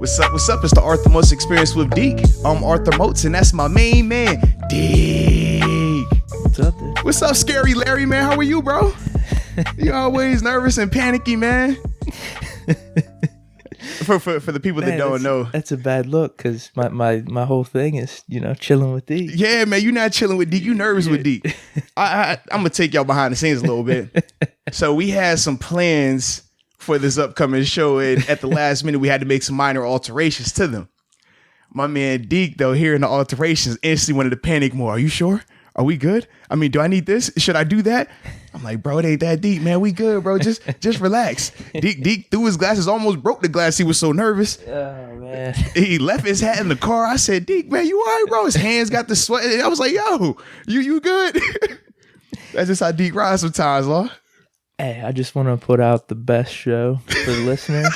What's up? What's up? It's the Arthur Moats Experience with Deke. I'm Arthur Moats, and that's my main man, Deke. What's up, dude? What's up, Scary Larry, man? How are you, bro? You always nervous and panicky, man. For the people that don't know, that's a bad look because my whole thing is chilling with Deke. Yeah, man, you're not chilling with Deke. You nervous with Deke. I'm gonna take y'all behind the scenes a little bit. So we had some plans for this upcoming show, and at the last minute, we had to make some minor alterations to them. My man Deke, though, hearing the alterations, instantly wanted to panic more. Are you sure? Are we good? I mean, do I need this? Should I do that? I'm like, bro, it ain't that deep, man. We good, bro. Just relax. Deke threw his glasses, almost broke the glass. He was so nervous. Oh, man. He left his hat in the car. I said, Deke, man, you all right, bro? His hands got the sweat. I was like, yo, you good? That's just how Deke rides sometimes, Law. Hey, I just want to put out the best show for the listeners.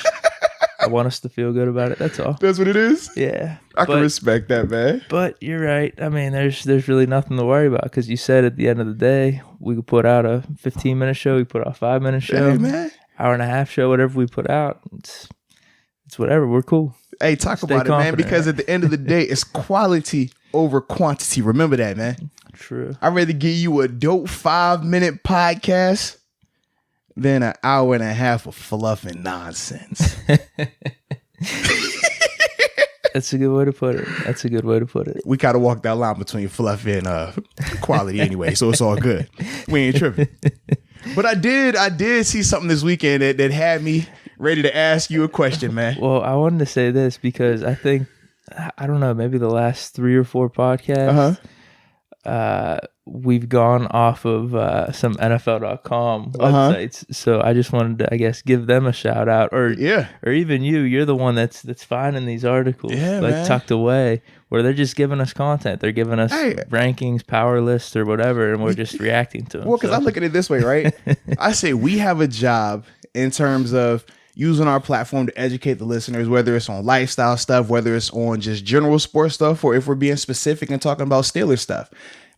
I want us to feel good about it. That's all. That's what it is? Yeah. I can respect that, man. But you're right. I mean, there's really nothing to worry about because you said at the end of the day, we could put out a 15-minute show. We put out a 5-minute show. Hey, man. Hour and a half show, whatever we put out. It's whatever. We're cool. Hey, talk about it, man, because at the end of the day, it's quality over quantity. Remember that, man. True. I'd rather give you a dope 5-minute podcast than an hour and a half of fluff and nonsense. That's a good way to put it. We gotta walk that line between fluff and quality anyway, so it's all good. We ain't tripping. But I did see something this weekend that had me ready to ask you a question, man. Well, I wanted to say this because I think, I don't know, maybe the last 3 or 4 podcasts, we've gone off of some NFL.com websites. So I just wanted to, I guess, give them a shout out, or even you're the one that's finding these articles tucked away where they're just giving us content. They're giving us rankings, power lists, or whatever, and we're just reacting to them. Well, because I look at it this way, right? I say we have a job in terms of using our platform to educate the listeners, whether it's on lifestyle stuff, whether it's on just general sports stuff, or if we're being specific and talking about Steelers stuff.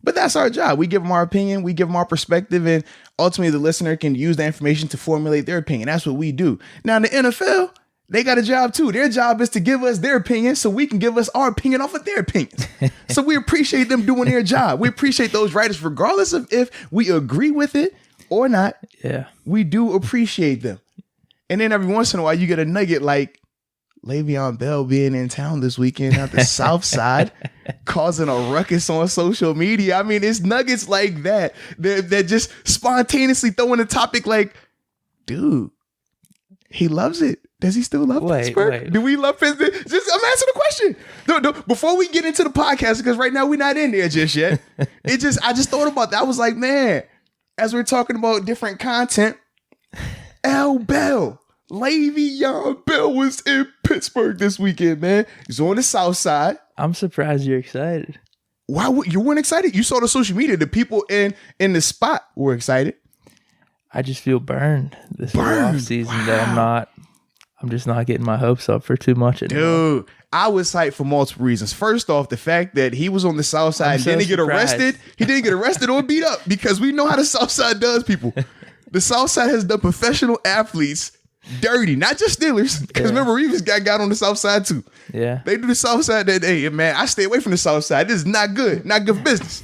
But that's our job. We give them our opinion, we give them our perspective, and ultimately the listener can use that information to formulate their opinion. That's what we do. Now in the NFL, they got a job too. Their job is to give us their opinion so we can give us our opinion off of their opinions. So we appreciate them doing their job. We appreciate those writers regardless of if we agree with it or not. Yeah, we do appreciate them. And then every once in a while you get a nugget like Le'Veon Bell being in town this weekend at the South Side, causing a ruckus on social media. I mean, it's nuggets like that. They're just spontaneously throwing a topic like, dude, he loves it. Does he still love Pittsburgh? Do we love Pittsburgh? I'm answering the question. No, before we get into the podcast, because right now we're not in there just yet. I just thought about that. I was like, man, as we're talking about different content, Le'Veon Bell was in Pittsburgh this weekend, man. He's on the South Side. I'm surprised you're excited. Why you weren't excited? You saw the social media. The people in the spot were excited. I just feel burned this off season that I'm just not getting my hopes up for too much anymore. Dude, I was hyped for multiple reasons. First off, the fact that he was on the South Side and didn't get arrested. He didn't get arrested or beat up because we know how the South Side does, people. The South Side has done professional athletes dirty, not just Steelers, because remember Reeves got on the South Side too. Yeah, they do the South Side. Hey, man, I stay away from the South Side. This is not good for business.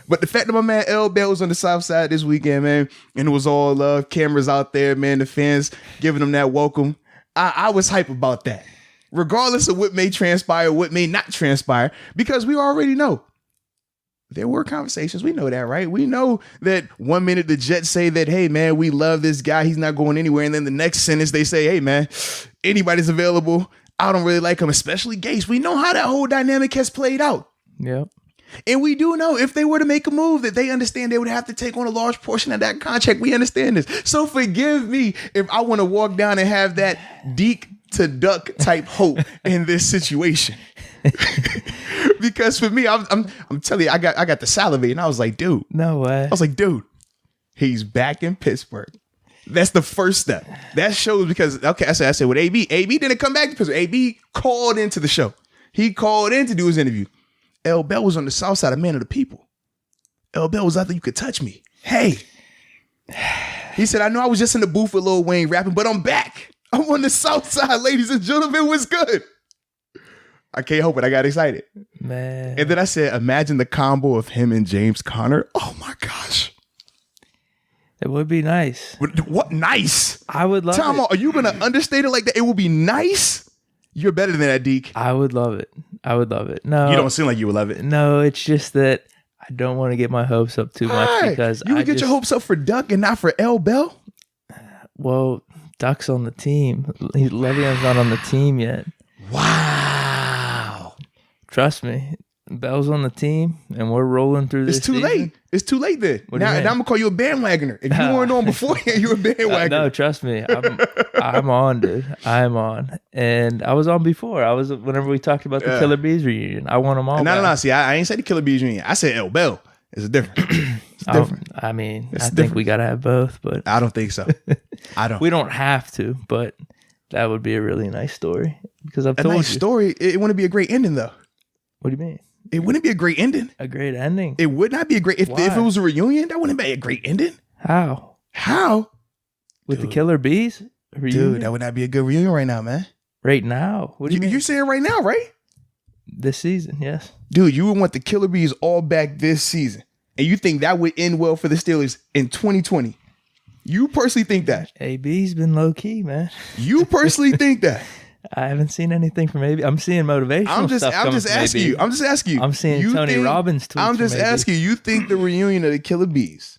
But the fact that my man L. Bell was on the South Side this weekend, man, and it was all love, cameras out there, man, the fans giving them that welcome. I was hype about that, regardless of what may transpire, what may not transpire, because we already know. There were conversations. We know that, right? We know that 1 minute the Jets say that, hey, man, we love this guy. He's not going anywhere. And then the next sentence they say, hey, man, anybody's available. I don't really like him, especially Gase. We know how that whole dynamic has played out. Yep. And we do know if they were to make a move that they understand they would have to take on a large portion of that contract. We understand this. So forgive me if I want to walk down and have that Deke to duck type hope in this situation. Because for me, I'm telling you, I got the salivate, and I was like, dude. No way. I was like, dude, he's back in Pittsburgh. That's the first step. That shows because, okay, I said with AB didn't come back to Pittsburgh. AB called into the show. He called in to do his interview. L. Bell was on the South Side, a man of the people. L. Bell was out there, you could touch me. Hey. He said, I know I was just in the booth with Lil Wayne rapping, but I'm back. I'm on the South Side, ladies and gentlemen. What's good? I can't help it. I got excited. Man. And then I said, imagine the combo of him and James Conner. Oh, my gosh. It would be nice. What? Nice? I would love Tom, it. are you going to understate it like that? It would be nice? You're better than that, Deke. I would love it. I would love it. No. You don't seem like you would love it. No, it's just that I don't want to get my hopes up too much because you would get your hopes up for Duck and not for L. Bell? Well, Duck's on the team. Le'Veon's not on the team yet. Wow. Trust me. Bell's on the team, and we're rolling through this. It's too late. It's too late then. Now I'm going to call you a bandwagoner. If you weren't on beforehand, you're a bandwagoner. No, trust me. I'm on, dude. I'm on. And I was on before. Whenever we talked about the Killer Bees reunion. I want them all. No. See, I ain't said the Killer Bees reunion. I said L. Bell. It's different. It's different. I think we got to have both, but I don't think so. I don't. We don't have to, but that would be a really nice story because I've told you. A nice story. It wouldn't be a great ending, though. What do you mean? It wouldn't be a great ending. A great ending? It would not be a great... If it was a reunion, that wouldn't be a great ending. How? With the Killer Bees? Dude, that would not be a good reunion right now, man. Right now? What do you mean? You're saying right now, right? This season, yes. Dude, you would want the Killer Bees all back this season. And you think that would end well for the Steelers in 2020. You personally think that? AB's been low-key, man. You personally think that? I haven't seen anything from AB. I'm seeing motivational stuff. I'm just asking you. I'm seeing Tony Robbins tweets. I'm just asking you. You think the reunion of the Killer Bees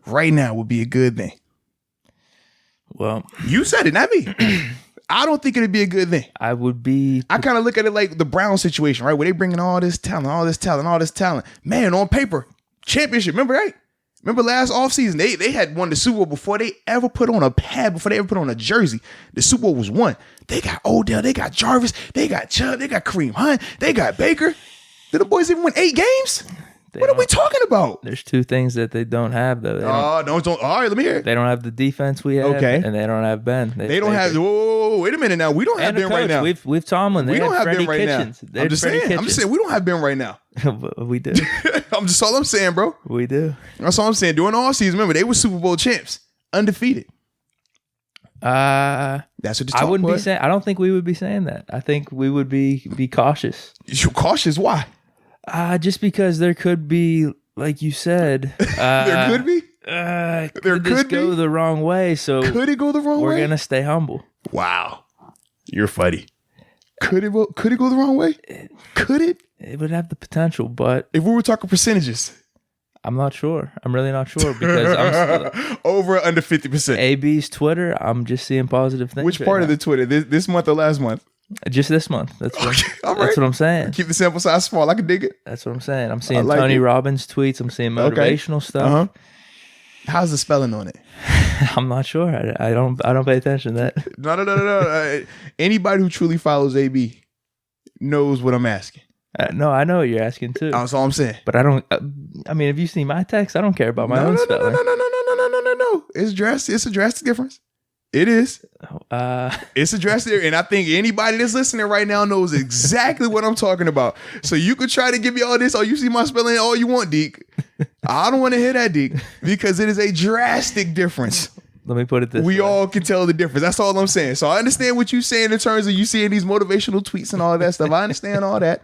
right now would be a good thing? Well, you said it, not me. I don't think it'd be a good thing. I kind of look at it like the Brown situation, right? Where they bringing all this talent. Man, on paper, championship. Remember, right? Remember last offseason, they had won the Super Bowl before they ever put on a pad, before they ever put on a jersey. The Super Bowl was won. They got Odell, they got Jarvis, they got Chubb, they got Kareem Hunt, they got Baker. Did the boys even win 8 games? What are we talking about? There's 2 things that they don't have, though. Don't. All right, let me hear it. They don't have the defense we have, and they don't have Ben. They don't have. Whoa, wait a minute now. We don't have Ben right now. We've Tomlin. We don't have Ben right now. I'm just saying. We don't have Ben right now. We do. That's all I'm saying, bro. We do. That's all I'm saying. During the offseason, remember, they were Super Bowl champs, undefeated. That's what I wouldn't be saying. I don't think we would be saying that. I think we would be cautious. You're cautious? Why? Just because there could be, like you said, there could be. There could go the wrong way. So could it go the wrong way? We're gonna stay humble. Wow, you're funny. Could it go the wrong way? Could it? It would have the potential, but if we were talking percentages, I'm not sure. I'm really not sure because I'm still, over under 50%. AB's Twitter, I'm just seeing positive things. Which part of the Twitter? This month or last month? Just this month. That's what I'm saying. Keep the sample size small. I can dig it. That's what I'm saying. I'm seeing Tony Robbins tweets. I'm seeing motivational stuff. Uh-huh. How's the spelling on it? I'm not sure. I don't pay attention to that. No. Anybody who truly follows AB knows what I'm asking. No, I know what you're asking too. That's all I'm saying. But I don't. I mean, if you see my text, I don't care about my own spelling. No. It's a drastic difference. It is. It's a drastic, and I think anybody that's listening right now knows exactly what I'm talking about. So you could try to give me all this. Oh, you see my spelling all you want, Deke. I don't want to hear that, Deke, because it is a drastic difference. Let me put it this way. We all can tell the difference. That's all I'm saying. So I understand what you're saying in terms of you seeing these motivational tweets and all of that stuff. I understand all that.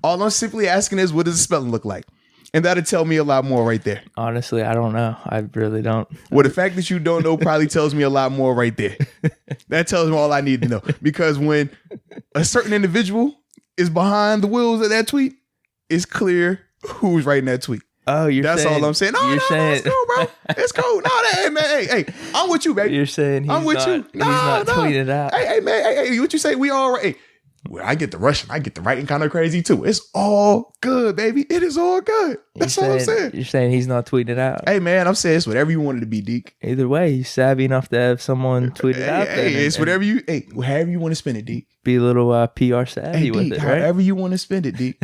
All I'm simply asking is, what does the spelling look like? And that'll tell me a lot more right there. Honestly, I don't know. I really don't. Well, the fact that you don't know probably tells me a lot more right there. That tells me all I need to know. Because when a certain individual is behind the wheels of that tweet, it's clear who's writing that tweet. Oh, that's all I'm saying. No, it's cool, bro. It's cool. No, hey, man, hey, I'm with you, baby. You're saying I'm with you. He's not tweeting out. Hey, man, hey, what you say? We all right. Hey, well, I get the Russian, I get the writing kind of crazy too. It's all good, baby. It is all good. That's all I'm saying. You're saying he's not tweeting it out. Hey, man, I'm saying it's whatever you wanted to be, Deke. Either way, he's savvy enough to have someone tweet it out. Hey, it's whatever you. Hey, however you want to spend it, Deke. Be a little PR savvy with it, right? However you want to spend it, Deke.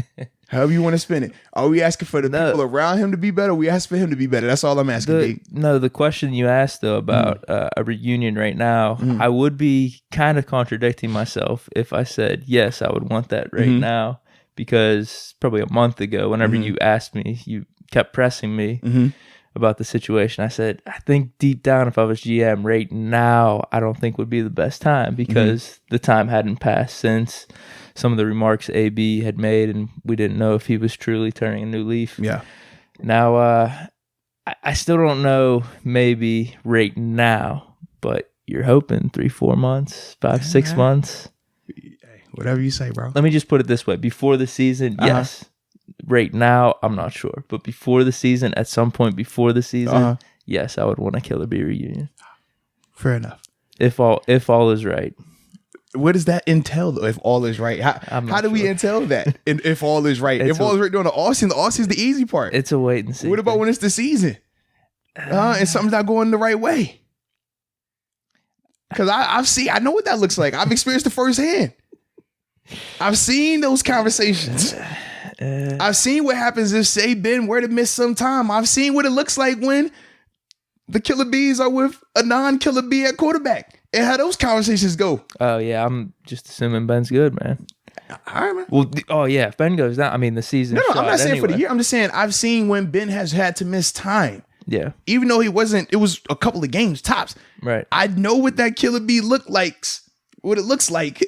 However you want to spend it. Are we asking for the people around him to be better? We ask for him to be better. That's all I'm asking, Deke. No, the question you asked, though, about a reunion right now, I would be kind of contradicting myself if I said, yes, I would want that right now. Because probably a month ago, whenever you asked me, you kept pressing me about the situation. I said, I think deep down, if I was GM right now, I don't think would be the best time because the time hadn't passed since some of the remarks AB had made, and we didn't know if he was truly turning a new leaf. Yeah. Now, I still don't know maybe right now, but you're hoping 3-4 months, 5-6 months. Hey, whatever you say, bro. Let me just put it this way. Before the season, yes. Right now, I'm not sure. But before the season, at some point before the season, yes, I would want a Killer Bee reunion. Fair enough. If all is right. What does that entail, though, if all is right? How do we entail that, if all is right? If all is right during the offseason is the easy part. It's a wait and see. What about when it's the season? And something's not going the right way? Because I know what that looks like. I've experienced it firsthand. I've seen those conversations. I've seen what happens if, say, Ben were to miss some time. I've seen what it looks like when the Killer Bees are with a non-Killer Bee at quarterback. And how those conversations go. Oh, yeah. I'm just assuming Ben's good, man. All right, man. Well, if Ben goes down, I mean, the season. No, I'm not saying for the year. I'm just saying I've seen when Ben has had to miss time. Yeah. Even though it was a couple of games tops. Right. I know what that Killer Bee looks like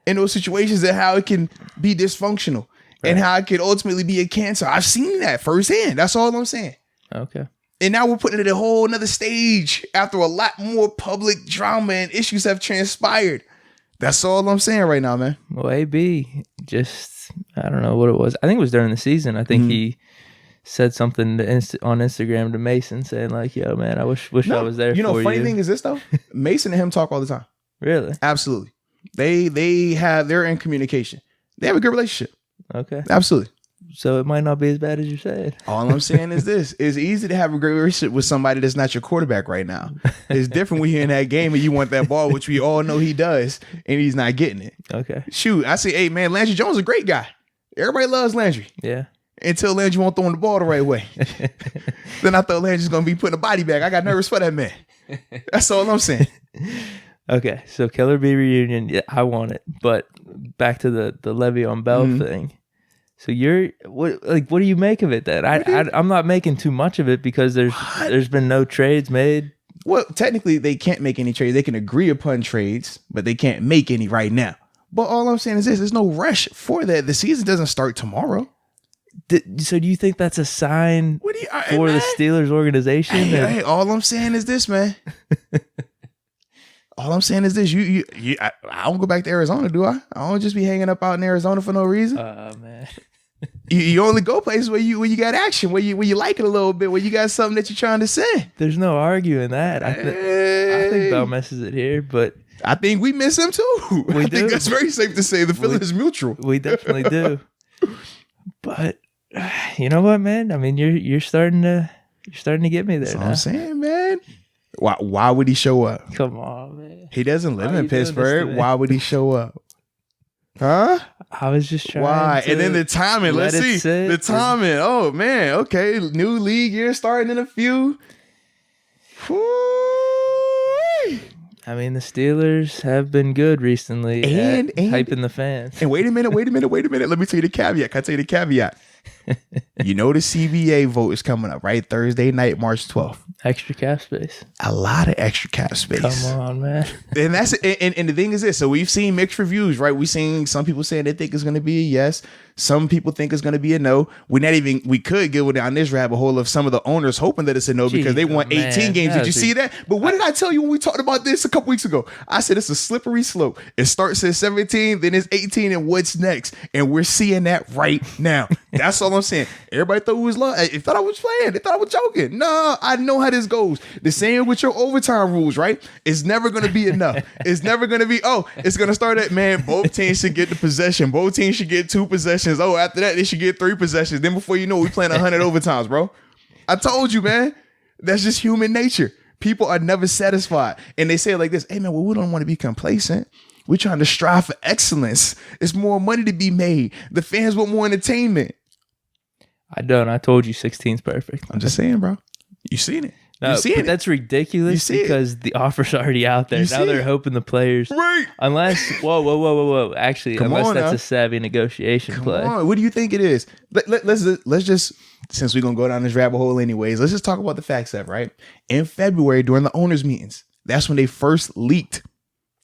in those situations and how it can be dysfunctional and how it could ultimately be a cancer. I've seen that firsthand. That's all I'm saying. Okay. And now we're putting it at a whole nother stage after a lot more public drama and issues have transpired. That's all I'm saying right now, man. Well, AB just, I don't know what it was. I think it was during the season. I think he said something on Instagram to Mason saying like, yo, man, I wish I was there for you. Funny thing is this, though. Mason and him talk all the time. Really? Absolutely. They're in communication. They have a good relationship. Okay. Absolutely. So it might not be as bad as you said. All I'm saying is this. It's easy to have a great relationship with somebody that's not your quarterback right now. It's different when you're in that game and you want that ball, which we all know he does, and he's not getting it. Okay. Shoot, I say, hey, man, Landry Jones is a great guy. Everybody loves Landry. Yeah. Until Landry won't throw the ball the right way. Then I thought Landry's going to be putting a body bag. I got nervous for that man. That's all I'm saying. Okay, so Killer Bee reunion, yeah, I want it. But back to the Le'Veon Bell thing. So what do you make of it then? I'm not making too much of it because there's been no trades made. Well, technically they can't make any trades. They can agree upon trades, but they can't make any right now. But all I'm saying is this: there's no rush for that. The season doesn't start tomorrow. So do you think that's a sign for the Steelers organization? Hey, all I'm saying is this, man. All I'm saying is this: I don't go back to Arizona, do I? I don't just be hanging up out in Arizona for no reason. Oh man, you only go places where you got action, where you like it a little bit, where you got something that you're trying to say. There's no arguing that. I think Bell messes it here, but I think we miss him too. I think that's very safe to say. The feeling is mutual. We definitely do. But you know what, man? I mean, you're starting to get me there. That's what I'm saying, man. Why would he show up? Come on, man. He doesn't live in Pittsburgh. Why would he show up? Huh? I was just trying. Why? And then the timing. Let's see. The timing. Oh, man. Okay. New league year starting in a few. Whoo-wee. I mean, the Steelers have been good recently and hyping the fans. And wait a minute. Let me tell you the caveat. Can I tell you the caveat? You know the CBA vote is coming up, right? Thursday night, March 12th. Extra cap space. A lot of extra cap space. Come on, man. And that's and the thing is this. So we've seen mixed reviews, right? We've seen some people saying they think it's going to be a yes. Some people think it's going to be a no. We could go down this rabbit hole of some of the owners hoping that it's a no because they want 18 games. Did you see that? But what did I tell you when we talked about this a couple weeks ago? I said it's a slippery slope. It starts at 17, then it's 18, and what's next? And we're seeing that right now. That's all I'm saying. Everybody thought it was love. They thought I was playing. They thought I was joking. No, I know how this goes. The same with your overtime rules, right? It's never going to be enough. It's never going to be, it's going to start at, man, both teams should get the possession. Both teams should get 2 possessions. Oh, after that, they should get 3 possessions. Then before you know, we playing 100 overtimes, bro. I told you, man. That's just human nature. People are never satisfied. And they say it like this, hey, man, well, we don't want to be complacent. We're trying to strive for excellence. It's more money to be made. The fans want more entertainment. I told you 16's perfect. I'm just saying, bro. You seen it. No, but that's ridiculous because the offer's already out there. Now they're hoping the players, right? Unless, whoa. Actually, unless that's a savvy negotiation play. Come on. What do you think it is? Let's just, since we're gonna go down this rabbit hole anyways, let's just talk about the fact set, right? In February during the owners' meetings, that's when they first leaked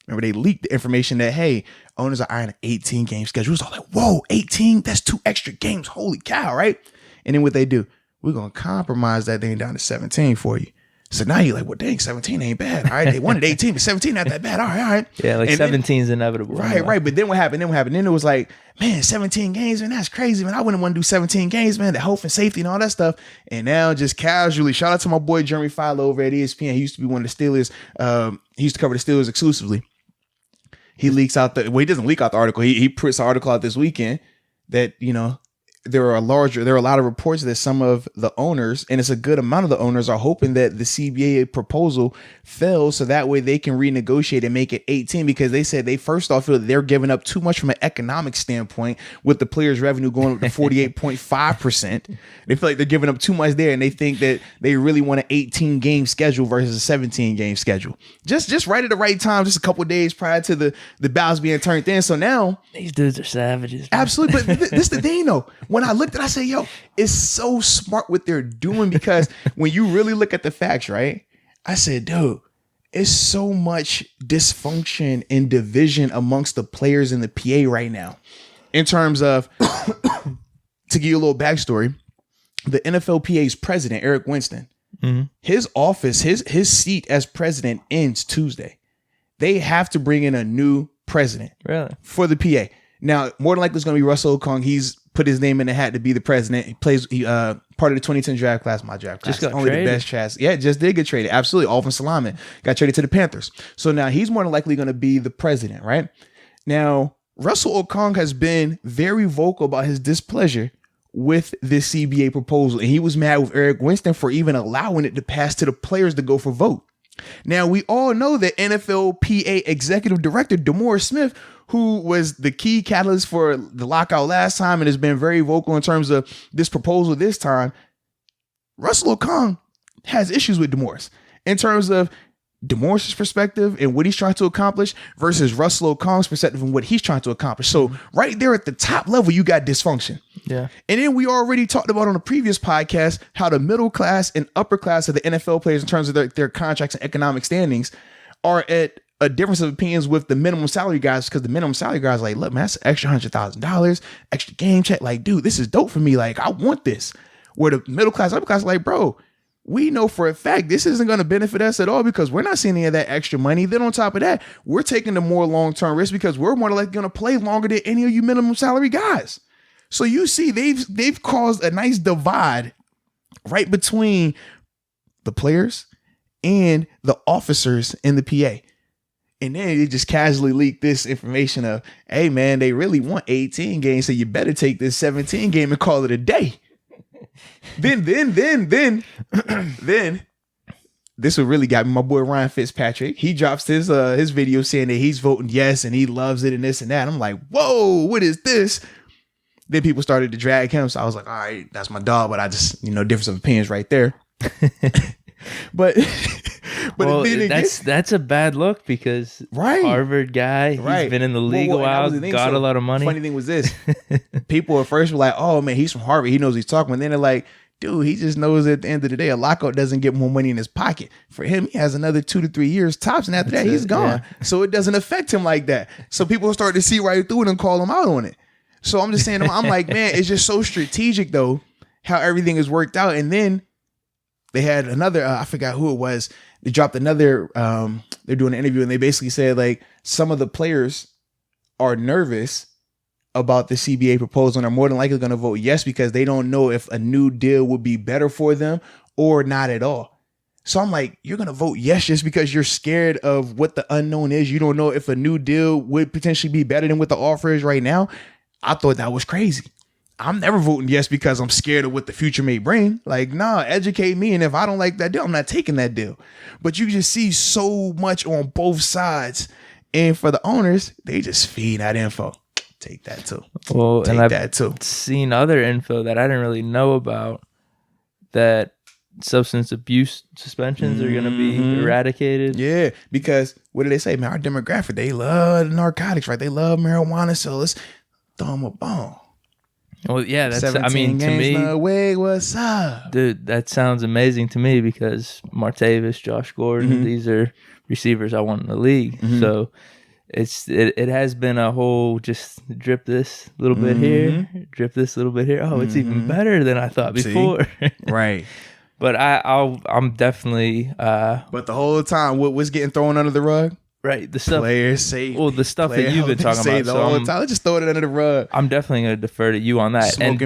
Remember, they leaked the information that, hey, owners are eyeing an 18-game schedule. It was all like, whoa, 18? That's 2 extra games. Holy cow, right? And then what they do, we're going to compromise that thing down to 17 for you. So now you're like, well, dang, 17 ain't bad. All right, they wanted 18, but 17 not that bad. All right. Yeah, like 17 is inevitable. Right. But then what happened? Then it was like, man, 17 games, man, that's crazy, man. I wouldn't want to do 17 games, man. The health and safety and all that stuff. And now just casually, shout out to my boy Jeremy Fowler over at ESPN. He used to be one of the Steelers. He used to cover the Steelers exclusively. He leaks out he doesn't leak out the article. He puts the article out this weekend that, there are a lot of reports that some of the owners, and it's a good amount of the owners, are hoping that the CBA proposal fails so that way they can renegotiate and make it 18, because they said they first off feel that they're giving up too much from an economic standpoint with the players' revenue going up to 48.5%. They feel like they're giving up too much there, and they think that they really want an 18-game schedule versus a 17-game schedule. Just right at the right time, just a couple of days prior to the ballots being turned in. So now these dudes are savages, man. Absolutely. But this is the thing though. When I looked at it, I said, yo, it's so smart what they're doing, because when you really look at the facts, right? I said, dude, it's so much dysfunction and division amongst the players in the PA right now. In terms of, to give you a little backstory, the NFLPA's president, Eric Winston, his office, his seat as president ends Tuesday. They have to bring in a new president for the PA. Now, more than likely, it's going to be Russell Okung. He's put his name in the hat to be the president. He plays part of the 2010 draft class, my draft class. Just got only traded. The best chance. Yeah, just did get traded. Absolutely. Alvin Salaman got traded to the Panthers. So now he's more than likely going to be the president, right? Now, Russell Okung has been very vocal about his displeasure with this CBA proposal. And he was mad with Eric Winston for even allowing it to pass to the players to go for vote. Now, we all know that NFLPA Executive Director DeMaurice Smith, who was the key catalyst for the lockout last time and has been very vocal in terms of this proposal this time, Russell Okung has issues with DeMaurice in terms of DeMaurice's perspective and what he's trying to accomplish versus Russell Okung's perspective and what he's trying to accomplish. So right there at the top level, you got dysfunction. Yeah. And then we already talked about on a previous podcast how the middle class and upper class of the NFL players in terms of their contracts and economic standings are at a difference of opinions with the minimum salary guys, because the minimum salary guys are like, look, man, that's an extra $100,000, extra game check. Like, dude, this is dope for me. Like, I want this. Where the middle class, upper class are like, bro, we know for a fact this isn't going to benefit us at all because we're not seeing any of that extra money. Then on top of that, we're taking the more long-term risk because we're more likely going to play longer than any of you minimum salary guys. So you see, they've caused a nice divide right between the players and the officers in the PA. And then they just casually leak this information of, hey, man, they really want 18 games, so you better take this 17 game and call it a day. Then, this what really got me. My boy Ryan Fitzpatrick, he drops his video saying that he's voting yes and he loves it and this and that. I'm like, whoa, what is this? Then people started to drag him. So I was like, all right, that's my dog. But I just, difference of opinions right there. But well, that's a bad look because Harvard guy, he's been in the league a while, got a lot of money. Funny thing was this, people at first were like, oh man, he's from Harvard, he knows what he's talking about. And then they're like, dude, he just knows at the end of the day, a lockout doesn't get more money in his pocket. For him, he has another 2 to 3 years tops, and after that, he's gone. Yeah. So it doesn't affect him like that. So people start to see right through it and call him out on it. So I'm just saying, I'm like, man, it's just so strategic though, how everything is worked out. And then they had another, I forgot who it was. They dropped another, they're doing an interview and they basically said like some of the players are nervous about the CBA proposal and are more than likely going to vote yes because they don't know if a new deal would be better for them or not at all. So I'm like, you're going to vote yes just because you're scared of what the unknown is. You don't know if a new deal would potentially be better than what the offer is right now. I thought that was crazy. I'm never voting yes because I'm scared of what the future may bring. Like, nah, educate me. And if I don't like that deal, I'm not taking that deal. But you just see so much on both sides. And for the owners, they just feed that info. Take that too. Well, take and I've seen other info that I didn't really know about that substance abuse suspensions are going to be eradicated. Yeah, because what do they say, man? Our demographic, they love narcotics, right? They love marijuana. So let's throw them a bone. Well, yeah, to me, no way, what's up? Dude, that sounds amazing to me because Martavis, Josh Gordon, these are receivers I want in the league. So it has been a whole just drip this little bit here, drip this little bit here. Oh, it's even better than I thought before. Right. But I'm definitely. But the whole time, what was getting thrown under the rug? Right, the stuff. Players say. Well, the stuff that you've been talking about. The whole time, let's just throw it under the rug. I'm definitely going to defer to you on that. And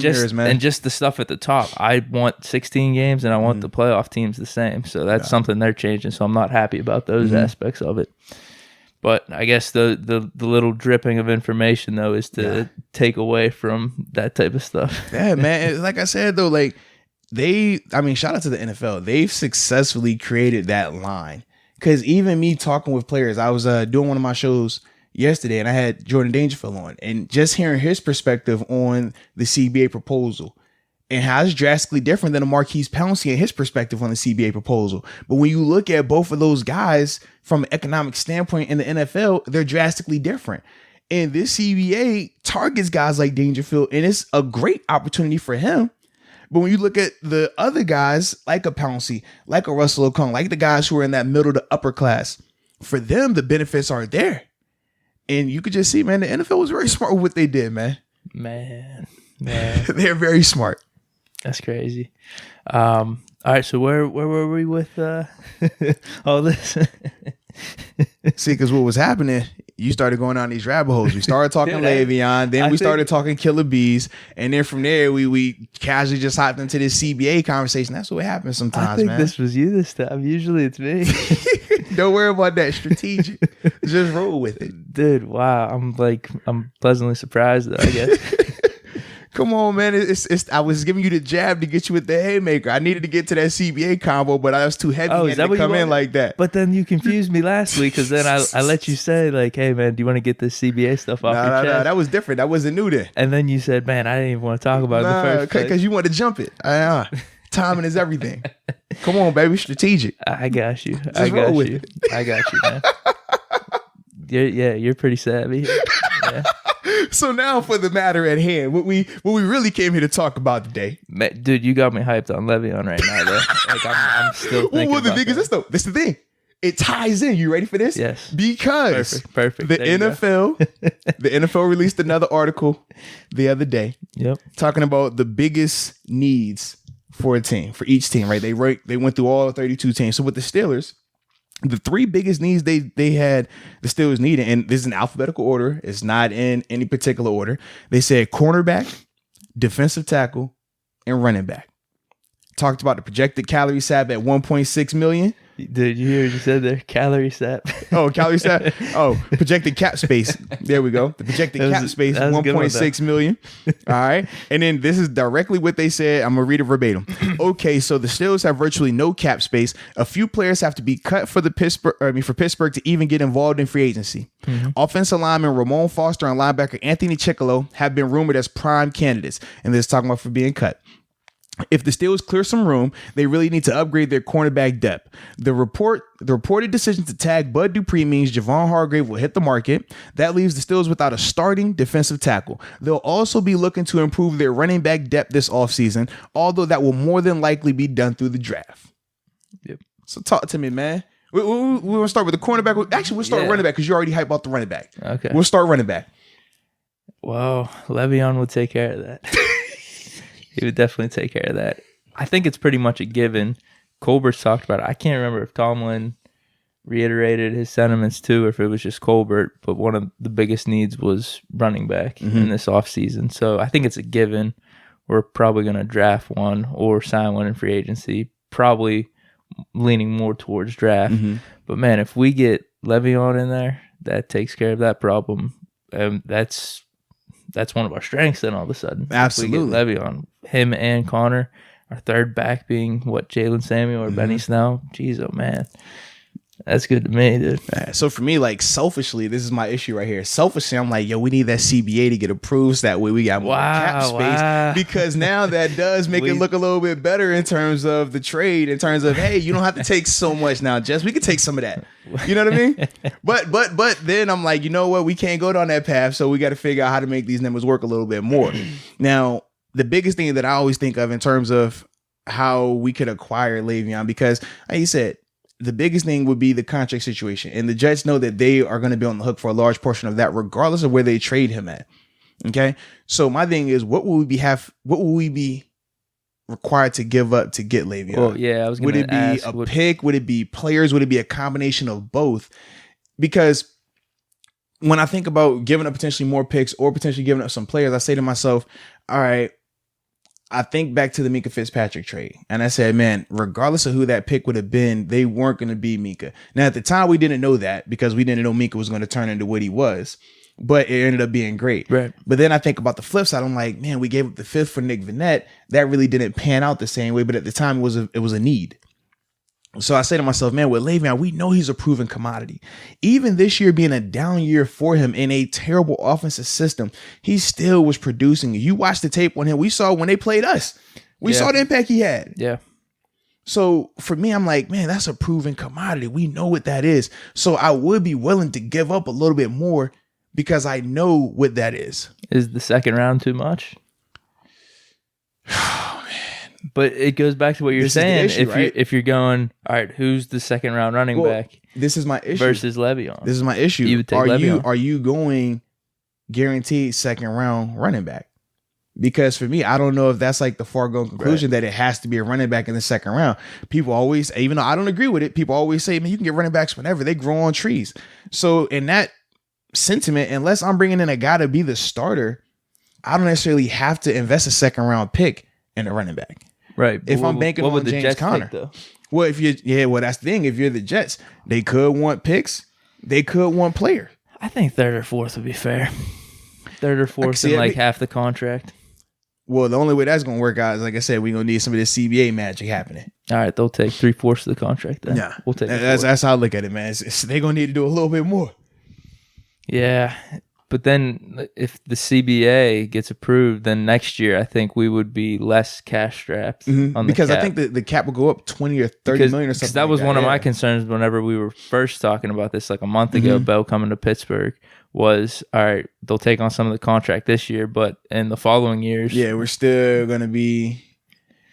just the stuff at the top. I want 16 games, and I want the playoff teams the same. So that's something they're changing. So I'm not happy about those aspects of it. But I guess the little dripping of information though is to take away from that type of stuff. Yeah, man. Like I said though, like shout out to the NFL. They've successfully created that line. Because even me talking with players, I was doing one of my shows yesterday, and I had Jordan Dangerfield on, and just hearing his perspective on the CBA proposal and how it's drastically different than a Marquise Pouncey and his perspective on the CBA proposal. But when you look at both of those guys from an economic standpoint in the NFL, they're drastically different. And this CBA targets guys like Dangerfield, and it's a great opportunity for him. But when you look at the other guys, like a Pouncey, like a Russell Okung, like the guys who are in that middle to upper class, for them, the benefits aren't there. And you could just see, man, the NFL was very smart with what they did, man. Man. They're very smart. That's crazy. All right, so where were we with all this? See, because what was happening, you started going down these rabbit holes. We started talking Le'Veon, then we started talking Killer Bees, and then from there we casually just hopped into this CBA conversation. That's what happens sometimes, man. This was you this time. Usually it's me. Don't worry about that. Strategic. Just roll with it. Dude, wow. I'm pleasantly surprised though, I guess. Come on, man. I was giving you the jab to get you with the haymaker. I needed to get to that CBA combo, but I was too heavy to come in like that. But then you confused me last week because then I let you say, like, hey, man, do you want to get this CBA stuff off your chest? No, that was different. That wasn't new then. And then you said, man, I didn't even want to talk about it in the first place. Because you want to jump it. Timing is everything. Come on, baby. Strategic. I got you. I got you, man. You're pretty savvy. Yeah. So now for the matter at hand, what we really came here to talk about today. Dude, you got me hyped on Le'Veon right now, though. Like I'm still thinking the thing is this, though. This is the thing. It ties in. You ready for this? Yes. Because perfect. The NFL released another article the other day. Yep. Talking about the biggest needs for a team, for each team, right? They went through all 32 teams. So with the Steelers, the three biggest needs they had the Steelers needed, and this is in alphabetical order. It's not in any particular order. They said cornerback, defensive tackle, and running back. Talked about the projected calorie sap at 1.6 million. Did you hear what you said there? Calorie sap. Oh, calorie sap. Oh, projected cap space. There we go. The projected cap space is 1.6 million. All right. And then this is directly what they said. I'm going to read it verbatim. Okay, so the Steelers have virtually no cap space. A few players have to be cut for Pittsburgh to even get involved in free agency. Mm-hmm. Offensive lineman Ramon Foster and linebacker Anthony Chickillo have been rumored as prime candidates. And this is talking about for being cut. If the Steelers clear some room, they really need to upgrade their cornerback depth. The reported decision to tag Bud Dupree means Javon Hargrave will hit the market. That leaves the Steelers without a starting defensive tackle. They'll also be looking to improve their running back depth this offseason, although that will more than likely be done through the draft. Yep. So talk to me, man. We want to start with the cornerback. Actually, we'll start running back because you already hyped about the running back. Okay. We'll start running back. Well, Le'Veon will take care of that. He would definitely take care of that. I think it's pretty much a given. Colbert's talked about it. I can't remember if Tomlin reiterated his sentiments too, or if it was just Colbert, but one of the biggest needs was running back in this offseason. So I think it's a given. We're probably going to draft one or sign one in free agency, probably leaning more towards draft. Mm-hmm. But man, if we get Le'Veon in there, that takes care of that problem. That's one of our strengths then all of a sudden. Absolutely. We get Le'Veon, him and Connor, our third back being Jalen Samuel or Benny Snell. Jeez, oh man. That's good to me, dude. So for me, like selfishly, this is my issue right here. Selfishly, I'm like, yo, we need that CBA to get approved. So that way we got more cap space. Because now that does make it look a little bit better in terms of the trade, in terms of, hey, you don't have to take so much now, Jess. We can take some of that. You know what I mean? But then I'm like, you know what? We can't go down that path. So we got to figure out how to make these numbers work a little bit more. Now, the biggest thing that I always think of in terms of how we could acquire Le'Veon, because like you said, the biggest thing would be the contract situation. And the Jets know that they are going to be on the hook for a large portion of that, regardless of where they trade him at. Okay. So my thing is, what will we be required to give up to get Le'Veon? Well, yeah, I was going to ask. Would it be a pick? Would it be players? Would it be a combination of both? Because when I think about giving up potentially more picks or potentially giving up some players, I say to myself, all right, I think back to the Minkah Fitzpatrick trade. And I said, man, regardless of who that pick would have been, they weren't going to be Minkah. Now, at the time, we didn't know that because we didn't know Minkah was going to turn into what he was. But it ended up being great. Right. But then I think about the flip side. I'm like, man, we gave up the 5th for Nick Vannett. That really didn't pan out the same way. But at the time, it was a need. So I say to myself, man, with Le'Veon, we know he's a proven commodity. Even this year being a down year for him in a terrible offensive system, he still was producing. You watch the tape on him. We saw when they played us. We saw the impact he had. Yeah. So for me, I'm like, man, that's a proven commodity. We know what that is. So I would be willing to give up a little bit more because I know what that is. Is the second round too much? But it goes back to what you're saying. Issue, if you're going, all right, who's the second round running back? This is my issue. Versus Le'Veon. This is my issue. You would take Le'Veon. Are you going guaranteed second round running back? Because for me, I don't know if that's like the foregone conclusion that it has to be a running back in the second round. People always, even though I don't agree with it, people always say, man, you can get running backs whenever. They grow on trees. So in that sentiment, unless I'm bringing in a guy to be the starter, I don't necessarily have to invest a second round pick in a running back. Right. If I'm banking on James Conner. Well, that's the thing. If you're the Jets, they could want picks. They could want player. I think 3rd or 4th would be fair. 3rd or 4th in like half the contract. Well, the only way that's going to work out is, like I said, we're going to need some of this CBA magic happening. All right, they'll take 3/4 of the contract then. Yeah. We'll take that's how I look at it, man. They're going to need to do a little bit more. Yeah. But then if the CBA gets approved, then next year I think we would be less cash strapped on the cap. Because I think the cap will go up 20 or 30 million or something. Because that was one of my concerns whenever we were first talking about this like a month ago, Bell coming to Pittsburgh, was, all right, they'll take on some of the contract this year, but in the following years. Yeah, we're still going to be.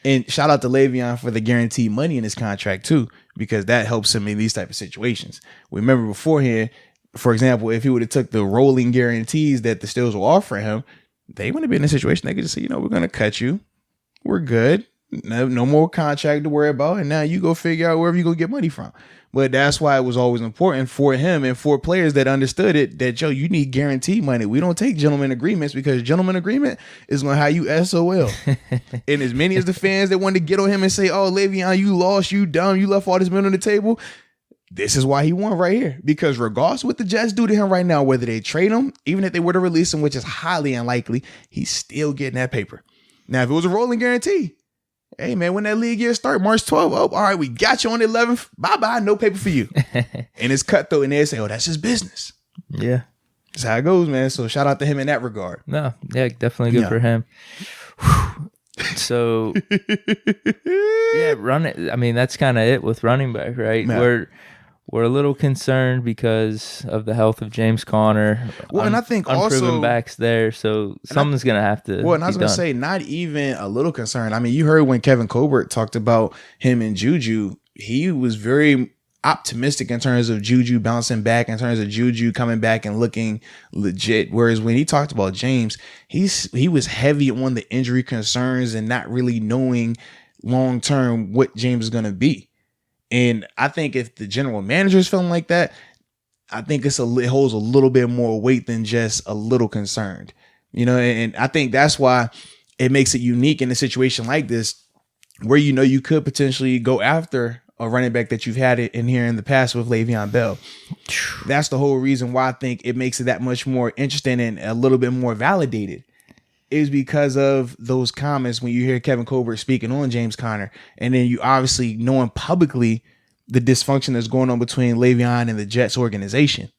And shout out to Le'Veon for the guaranteed money in his contract too, because that helps him in these type of situations. Remember beforehand, for example, if he would have took the rolling guarantees that the Steelers will offer him, they wouldn't have been in a situation they could just say, we're going to cut you. We're good. No more contract to worry about. And now you go figure out wherever you go get money from. But that's why it was always important for him and for players that understood it that, Joe, you need guaranteed money. We don't take gentleman agreements because gentleman agreement is going to have you SOL. And as many as the fans that wanted to get on him and say, oh, Le'Veon, you lost, you dumb, you left all this money on the table. This is why he won right here. Because regardless of what the Jets do to him right now, whether they trade him, even if they were to release him, which is highly unlikely, he's still getting that paper. Now, if it was a rolling guarantee, hey, man, when that league year start, March 12th, oh, all right, we got you on the 11th. Bye-bye, no paper for you. And it's cutthroat, and they say, oh, that's his business. Yeah. That's how it goes, man. So shout out to him in that regard. No, yeah, definitely good for him. So, yeah, I mean, that's kind of it with running back, right? Yeah. We're a little concerned because of the health of James Conner. Well, and I think unproven also backs there, so something's going to have to. Well, and I was going to say, not even a little concerned. I mean, you heard when Kevin Colbert talked about him and Juju, he was very optimistic in terms of Juju bouncing back, in terms of Juju coming back and looking legit. Whereas when he talked about James, he was heavy on the injury concerns and not really knowing long term what James is going to be. And I think if the general manager is feeling like that, I think it holds a little bit more weight than just a little concerned, and I think that's why it makes it unique in a situation like this, where, you could potentially go after a running back that you've had in here in the past with Le'Veon Bell. That's the whole reason why I think it makes it that much more interesting and a little bit more validated, is because of those comments when you hear Kevin Colbert speaking on James Conner, and then you obviously knowing publicly the dysfunction that's going on between Le'Veon and the Jets organization.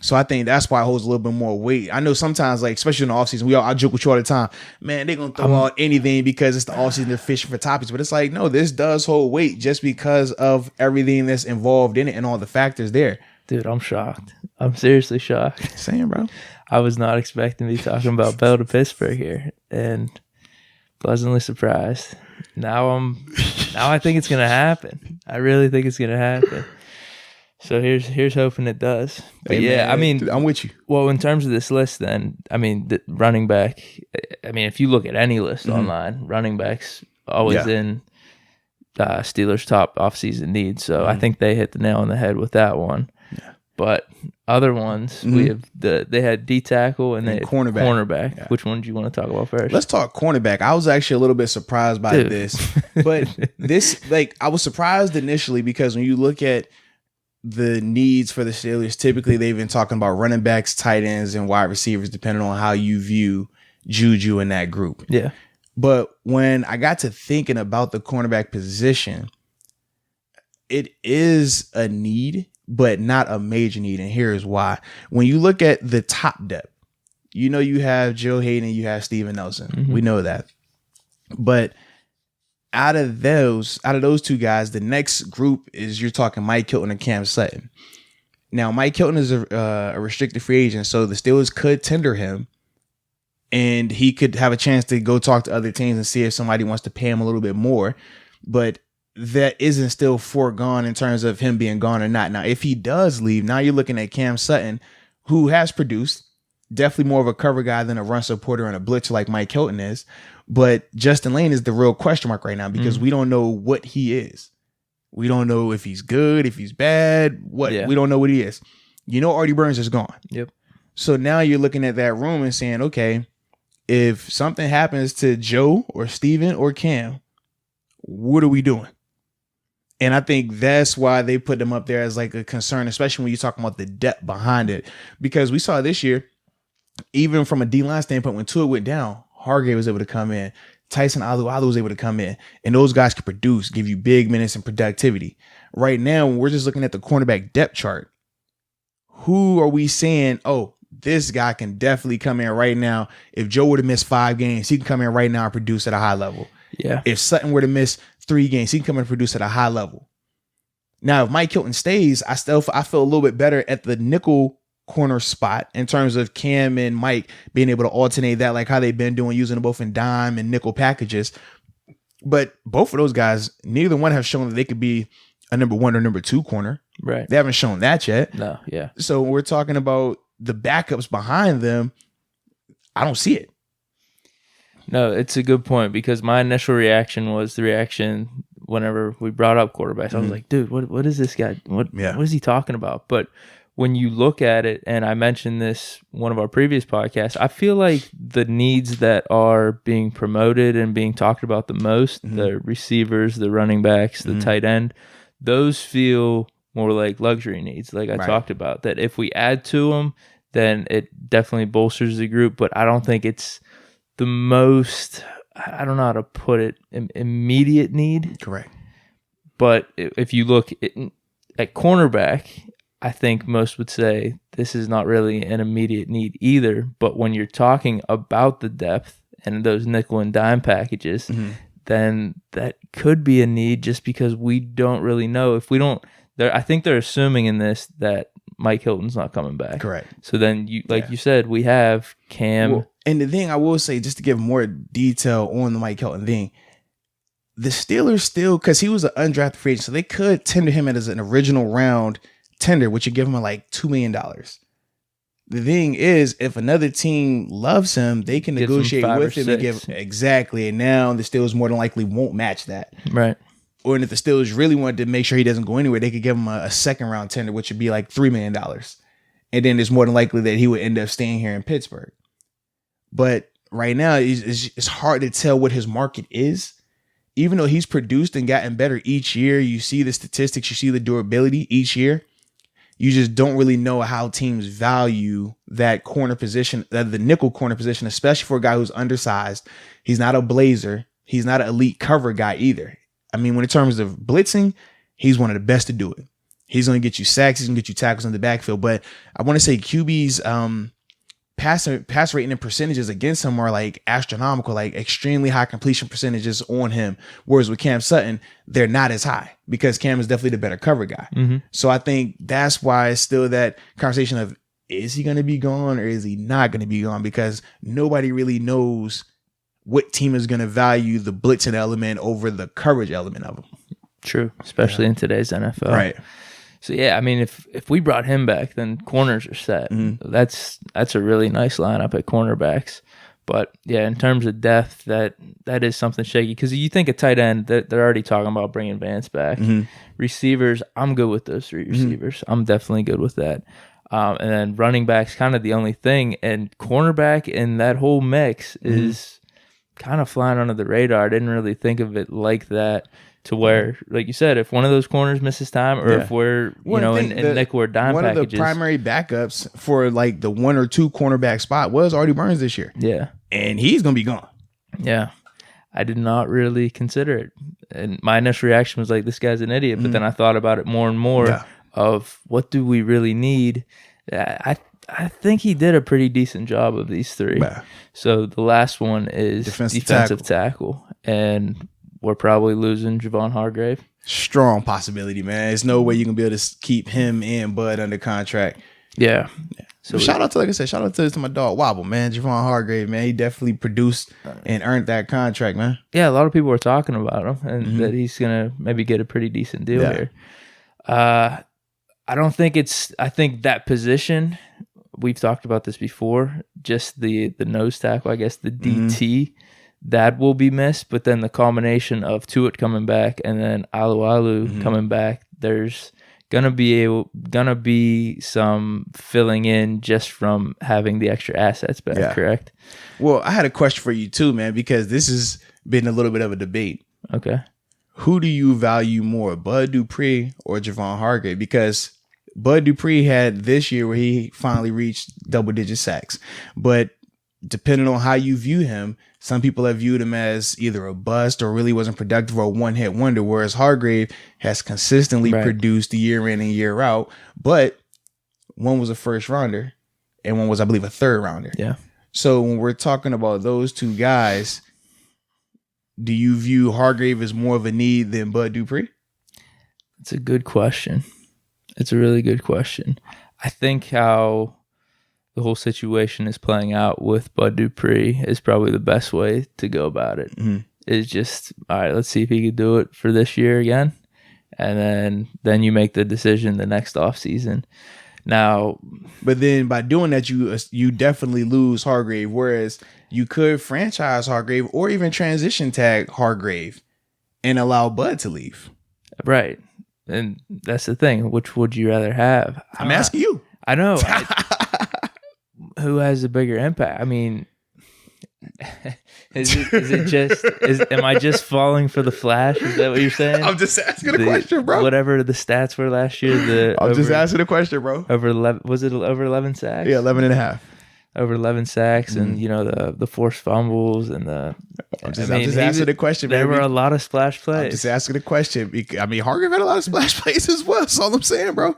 So I think that's why it holds a little bit more weight. I know sometimes, like, especially in the offseason, I joke with you all the time, man, they're going to throw out anything because it's the offseason, they're fishing for topics. But it's like, no, this does hold weight just because of everything that's involved in it and all the factors there. Dude, I'm shocked. I'm seriously shocked. Same, bro. I was not expecting to be talking about Bell to Pittsburgh here. And pleasantly surprised. Now I think it's gonna happen. I really think it's gonna happen. So here's hoping it does. But hey, man, I mean, dude, I'm with you. Well, in terms of this list, then I mean, the running back. I mean, if you look at any list online, running backs always in Steelers' top offseason needs. So I think they hit the nail on the head with that one. Yeah. But other ones, we have they had D tackle and they had cornerback. Yeah. Which one do you want to talk about first? Let's talk cornerback. I was actually a little bit surprised by this, but I was surprised initially because when you look at the needs for the Steelers, typically they've been talking about running backs, tight ends, and wide receivers, depending on how you view Juju in that group. Yeah. But when I got to thinking about the cornerback position, it is a need, but not a major need. And here's why. When you look at the top depth, you have Joe Hayden, you have Steven Nelson. Mm-hmm. We know that. But out of those two guys, the next group is you're talking Mike Hilton and Cam Sutton. Now, Mike Hilton is a restricted free agent, so the Steelers could tender him, and he could have a chance to go talk to other teams and see if somebody wants to pay him a little bit more. But that isn't still foregone in terms of him being gone or not. Now, if he does leave, now you're looking at Cam Sutton, who has produced, definitely more of a cover guy than a run supporter and a blitzer like Mike Hilton is. But Justin Lane is the real question mark right now because we don't know what he is. We don't know if he's good, if he's bad, we don't know what he is. Artie Burns is gone. Yep. So now you're looking at that room and saying, okay, if something happens to Joe or Steven or Cam, what are we doing? And I think that's why they put them up there as like a concern, especially when you're talking about the depth behind it. Because we saw this year, even from a D-line standpoint, when Tua went down, Hargrave was able to come in. Tyson Alu was able to come in. And those guys could produce, give you big minutes and productivity. Right now, when we're just looking at the cornerback depth chart, who are we saying, oh, this guy can definitely come in right now. If Joe were to miss 5 games, he can come in right now and produce at a high level. Yeah. If Sutton were to miss 3 games, he can come in and produce at a high level. Now, if Mike Hilton stays, I feel a little bit better at the nickel corner spot in terms of Cam and Mike being able to alternate that, like how they've been doing, using them both in dime and nickel packages. But both of those guys, neither one have shown that they could be a number 1 or number 2 corner. Right. They haven't shown that yet. No. Yeah. So when we're talking about the backups behind them, I don't see it. No, it's a good point because my initial reaction was the reaction whenever we brought up quarterbacks. I was like, dude, what is this guy? What is he talking about? But when you look at it, and I mentioned this one of our previous podcasts, I feel like the needs that are being promoted and being talked about the most, the receivers, the running backs, the tight end, those feel more like luxury needs, like I talked about, that if we add to them, then it definitely bolsters the group. But I don't think it's the most, I don't know how to put it, immediate need. Correct. But if you look at cornerback, I think most would say this is not really an immediate need either. But when you're talking about the depth and those nickel and dime packages, then that could be a need just because we don't really know. If we don't, I think they're assuming in this that Mike Hilton's not coming back. Correct. So then, you said, we have Cam. Well, and the thing I will say, just to give more detail on the Mike Hilton thing, the Steelers still, because he was an undrafted free agent, so they could tender him as an original round tender, which would give him like $2 million. The thing is, if another team loves him, they can negotiate with him and give exactly. And now the Steelers more than likely won't match that. Right. Or if the Steelers really wanted to make sure he doesn't go anywhere, they could give him a second round tender, which would be like $3 million. And then it's more than likely that he would end up staying here in Pittsburgh. But right now, it's hard to tell what his market is. Even though he's produced and gotten better each year, you see the statistics, you see the durability each year. You just don't really know how teams value that corner position, the nickel corner position, especially for a guy who's undersized. He's not a blazer. He's not an elite cover guy either. I mean, when in terms of blitzing, he's one of the best to do it. He's going to get you sacks. He's going to get you tackles in the backfield. But I want to say QB's pass rating and percentages against him are like astronomical, like extremely high completion percentages on him. Whereas with Cam Sutton, they're not as high because Cam is definitely the better cover guy. So I think that's why it's still that conversation of, is he going to be gone or is he not going to be gone? Because nobody really knows what team is going to value the blitzing element over the coverage element of him. True, especially in today's NFL. Right. So yeah, I mean, if we brought him back, then corners are set. Mm-hmm. That's a really nice lineup at cornerbacks. But yeah, in terms of depth, that is something shaky because you think a tight end, they're already talking about bringing Vance back. Mm-hmm. Receivers, I'm good with those 3 receivers. I'm definitely good with that. And then running back's kind of the only thing, and cornerback in that whole mix is kind of flying under the radar. I didn't really think of it like that. To where, like you said, if one of those corners misses time, or if we're in nickel or dime packages, one of the primary backups for like the 1 or 2 cornerback spot was Artie Burns this year. Yeah, and he's gonna be gone. Yeah, I did not really consider it, and my initial reaction was like, "This guy's an idiot." But then I thought about it more and more of what do we really need. I think he did a pretty decent job of these 3. So the last one is defensive tackle, and we're probably losing Javon Hargrave. Strong possibility, man. There's no way you can be able to keep him and Bud under contract. Yeah. So shout out to, like I said, shout out to my dog Wobble, man. Javon Hargrave, man. He definitely produced and earned that contract, man. Yeah, a lot of people are talking about him and that he's gonna maybe get a pretty decent deal here. I think that position, we've talked about this before, just the nose tackle, I guess the DT. That will be missed, but then the combination of Tuitt coming back and then Alu coming back, there's gonna be some filling in just from having the extra assets back, correct? Well, I had a question for you too, man, because this has been a little bit of a debate. Okay. Who do you value more, Bud Dupree or Javon Hargrave? Because Bud Dupree had this year where he finally reached double-digit sacks, but depending on how you view him, some people have viewed him as either a bust or really wasn't productive or a one-hit wonder, whereas Hargrave has consistently produced year in and year out. But one was a first rounder and one was, I believe, a third rounder. Yeah. So when we're talking about those 2 guys, do you view Hargrave as more of a need than Bud Dupree? It's a good question. It's a really good question. I think how the whole situation is playing out with Bud Dupree is probably the best way to go about it. Is just, all right, let's see if he could do it for this year again. And then you make the decision the next offseason. Now, but then by doing that, you definitely lose Hargrave, whereas you could franchise Hargrave or even transition tag Hargrave and allow Bud to leave. Right. And that's the thing. Which would you rather have? I'm asking you. I know. Who has a bigger impact? I mean, am I just falling for the flash? Is that what you're saying? I'm just asking a question, bro. Whatever the stats were last year, I'm just asking a question, bro. Over 11, was it over 11 sacks? Yeah, 11 and a half. Over 11 sacks, and the forced fumbles and I'm just asking a question, There baby. were a lot of splash plays. I'm just asking a question. I mean, Hargrave had a lot of splash plays as well. That's all I'm saying, bro.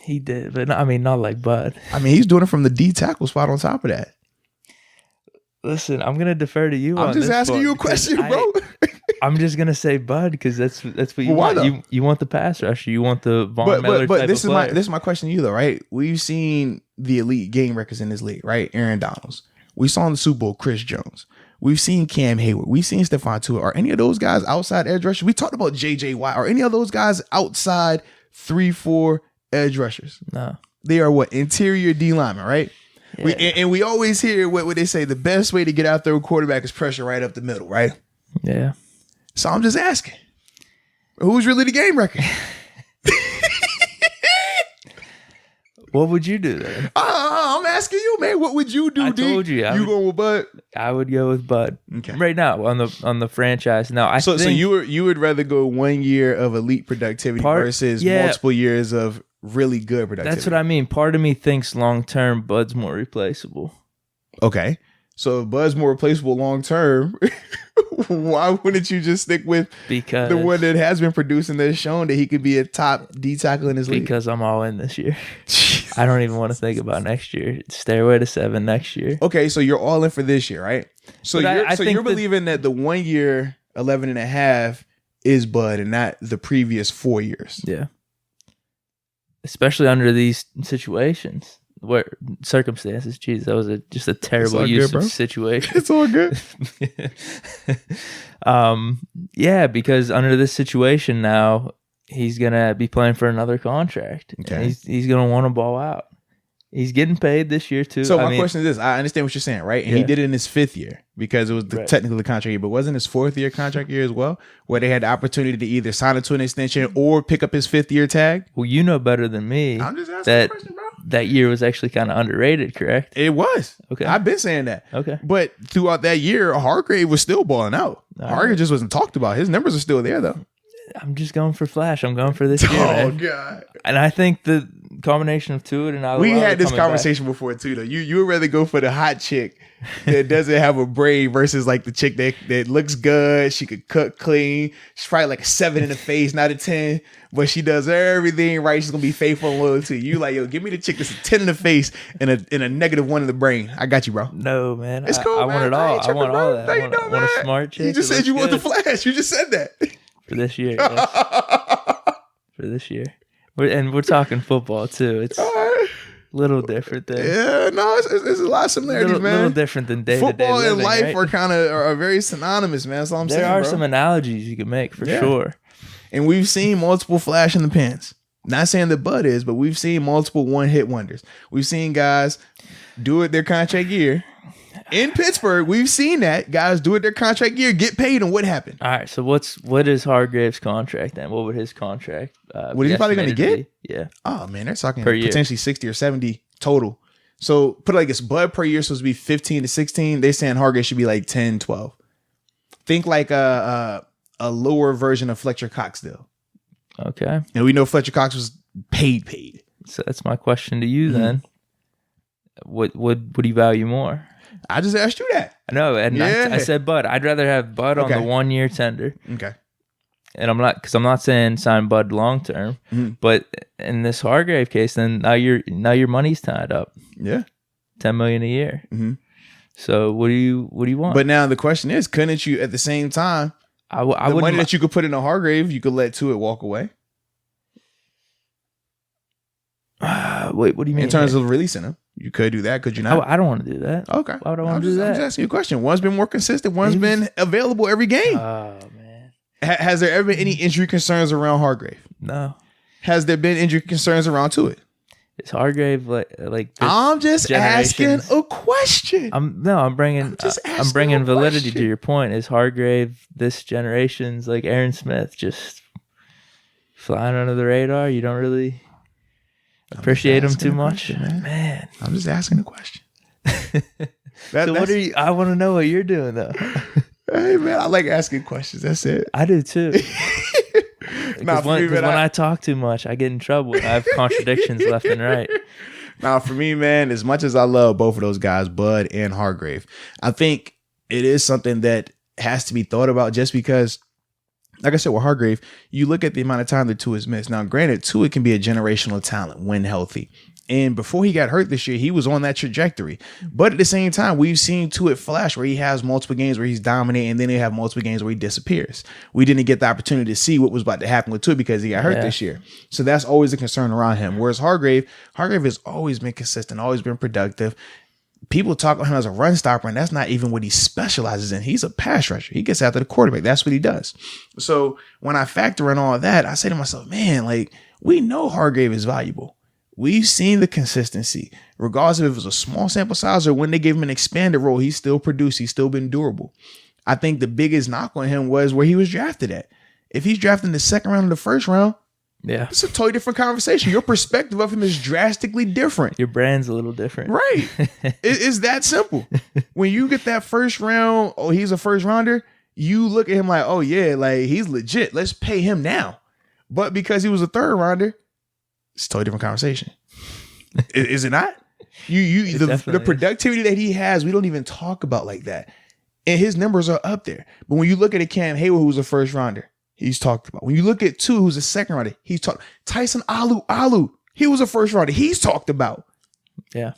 He did, but not like Bud. I mean, he's doing it from the D tackle spot on top of that. Listen, I'm gonna defer to you. I'm just asking you a question, bro. I'm just gonna say Bud because that's what you want. You want the pass rusher. You want the Von Miller type this of player. This is my question to you though, right? We've seen the elite game records in this league, right? Aaron Donalds. We saw in the Super Bowl Chris Jones. We've seen Cam Hayward. We've seen Stephon Tuitt. Are any of those guys outside edge rushers? We talked about J.J. Watt. Are any of those guys outside 3-4 edge rushers? No. They are what? Interior D linemen, right? Yeah. We always hear what they say, the best way to get out there with quarterback is pressure right up the middle, right? Yeah. So I'm just asking, who's really the game record? What would you do then? I'm asking you, man. What would you do? I told you. You going with Bud? I would go with Bud. Okay. Right now on the franchise. Now so you would rather go 1 year of elite productivity versus multiple years of really good productivity. That's what I mean. Part of me thinks long term Bud's more replaceable. Okay. So if Bud's more replaceable long term, why wouldn't you just stick with the one that has been producing that's shown that he could be a top D tackle in his league? Because I'm all in this year. I don't even want to think about next year. Stairway to 7 next year. Okay, so you're all in for this year, right? So you're believing that the 1 year, 11 and a half is Bud and not the previous 4 years. Yeah. Especially under these situations. where circumstances. Jeez, that was just a terrible of situation. It's all good. Yeah, because under this situation now, he's gonna be playing for another contract. Okay. He's gonna want to ball out. He's getting paid this year too. So my question is this: I understand what you're saying, right? And he did it in his 5th year because it was technically the contract year, but wasn't his 4th year contract year as well, where they had the opportunity to either sign it to an extension or pick up his 5th year tag? Well, you know better than me. I'm just asking a question, bro. That year was actually kind of underrated, correct? It was. Okay. I've been saying that. Okay. But throughout that year, Hargrave was still balling out. Hargrave just wasn't talked about. His numbers are still there, though. I'm just going for flash. I'm going for this year. Oh, God. And I think the combination of Tua and Alvarado. We had this conversation before, too, though. You would rather go for the hot chick that doesn't have a braid versus like the chick that looks good. She could cook clean. She's probably like a 7 in the face, not a 10. But she does everything right. She's gonna be faithful and loyal to you. Like, yo, give me the chick that's a 10 in the face and a -1 in the brain. I got you, bro. No, man. It's cool. I want it all. I want all that. I want a smart chick. You just said you want the flash. You just said that. For this year. Yes. For this year. We're talking football too. It's a little different than it's a lot of similarities, man. A little different than day-to-day football living, and life right? are very synonymous, man. That's all I'm saying. There are bro. some analogies you can make for sure. And we've seen multiple flash in the pans. Not saying that Bud is, but we've seen multiple one-hit wonders. We've seen guys do it their contract year. In Pittsburgh, we've seen that guys do it their contract year, get paid, and what happened? All right, so what is Hargrave's contract then? What would his contract? What he's probably going to get? Yeah. Oh man, they're talking potentially 60 or 70 total. So put it like this: Bud per year supposed to be 15 to 16. They're saying Hargrave should be like 10, 12. Think like a lower version of Fletcher Cox deal. Okay. And we know Fletcher Cox was paid. So that's my question to you then. What would you value more? I just asked you that. I know, and I said Bud. I'd rather have Bud on the 1-year tender. Okay. And I'm not saying sign Bud long term, but in this Hargrave case, then now your money's tied up. Yeah. $10 million a year. Mm-hmm. So what do you want? But now the question is, couldn't you at the same time? The money that you could put in a Hargrave, you could let Tua walk away. Wait, what do you mean? In terms of releasing him, you could do that. Could you not? I don't want to do that. Okay. Why would I want to do that? I'm just asking you a question. One's been more consistent. One's been available every game. Oh man. Has there ever been any injury concerns around Hargrave? No. Has there been injury concerns around Tua? Is Hargrave like I'm just asking a question. I'm bringing validity to your point. Is Hargrave this generation's like Aaron Smith, just flying under the radar? You don't really appreciate him too much, man. I'm just asking a question. What are you? I want to know what you're doing though. Hey man, I like asking questions. That's it. I do too. Because when I talk too much, I get in trouble. I have contradictions left and right. Now, for me, man, as much as I love both of those guys, Bud and Hargrave, I think it is something that has to be thought about just because, like I said, with Hargrave, you look at the amount of time that Tua has missed. Now, granted, Tua can be a generational talent when healthy. And before he got hurt this year, he was on that trajectory. But at the same time, we've seen Tua flash where he has multiple games where he's dominating, and then they have multiple games where he disappears. We didn't get the opportunity to see what was about to happen with Tua because he got hurt this year. So that's always a concern around him. Whereas Hargrave has always been consistent, always been productive. People talk about him as a run stopper, and that's not even what he specializes in. He's a pass rusher. He gets after the quarterback. That's what he does. So when I factor in all that, I say to myself, man, like, we know Hargrave is valuable. We've seen the consistency, regardless of if it was a small sample size or when they gave him an expanded role, he's still produced. He's still been durable. I think the biggest knock on him was where he was drafted at. If he's drafted in the second round or the first round, it's a totally different conversation. Your perspective of him is drastically different. Your brand's a little different. Right. It's that simple. When you get that first round, he's a first rounder, you look at him like, oh yeah, like he's legit. Let's pay him now. But because he was a third rounder, it's a totally different conversation. Is it not? The productivity that he has, we don't even talk about like that. And his numbers are up there. But when you look at a Cam Hayward, who's a first rounder, he's talked about. When you look at Tua, who's a second rounder, he's talked. Tyson Alu, he was a first rounder. He's talked about. Yeah.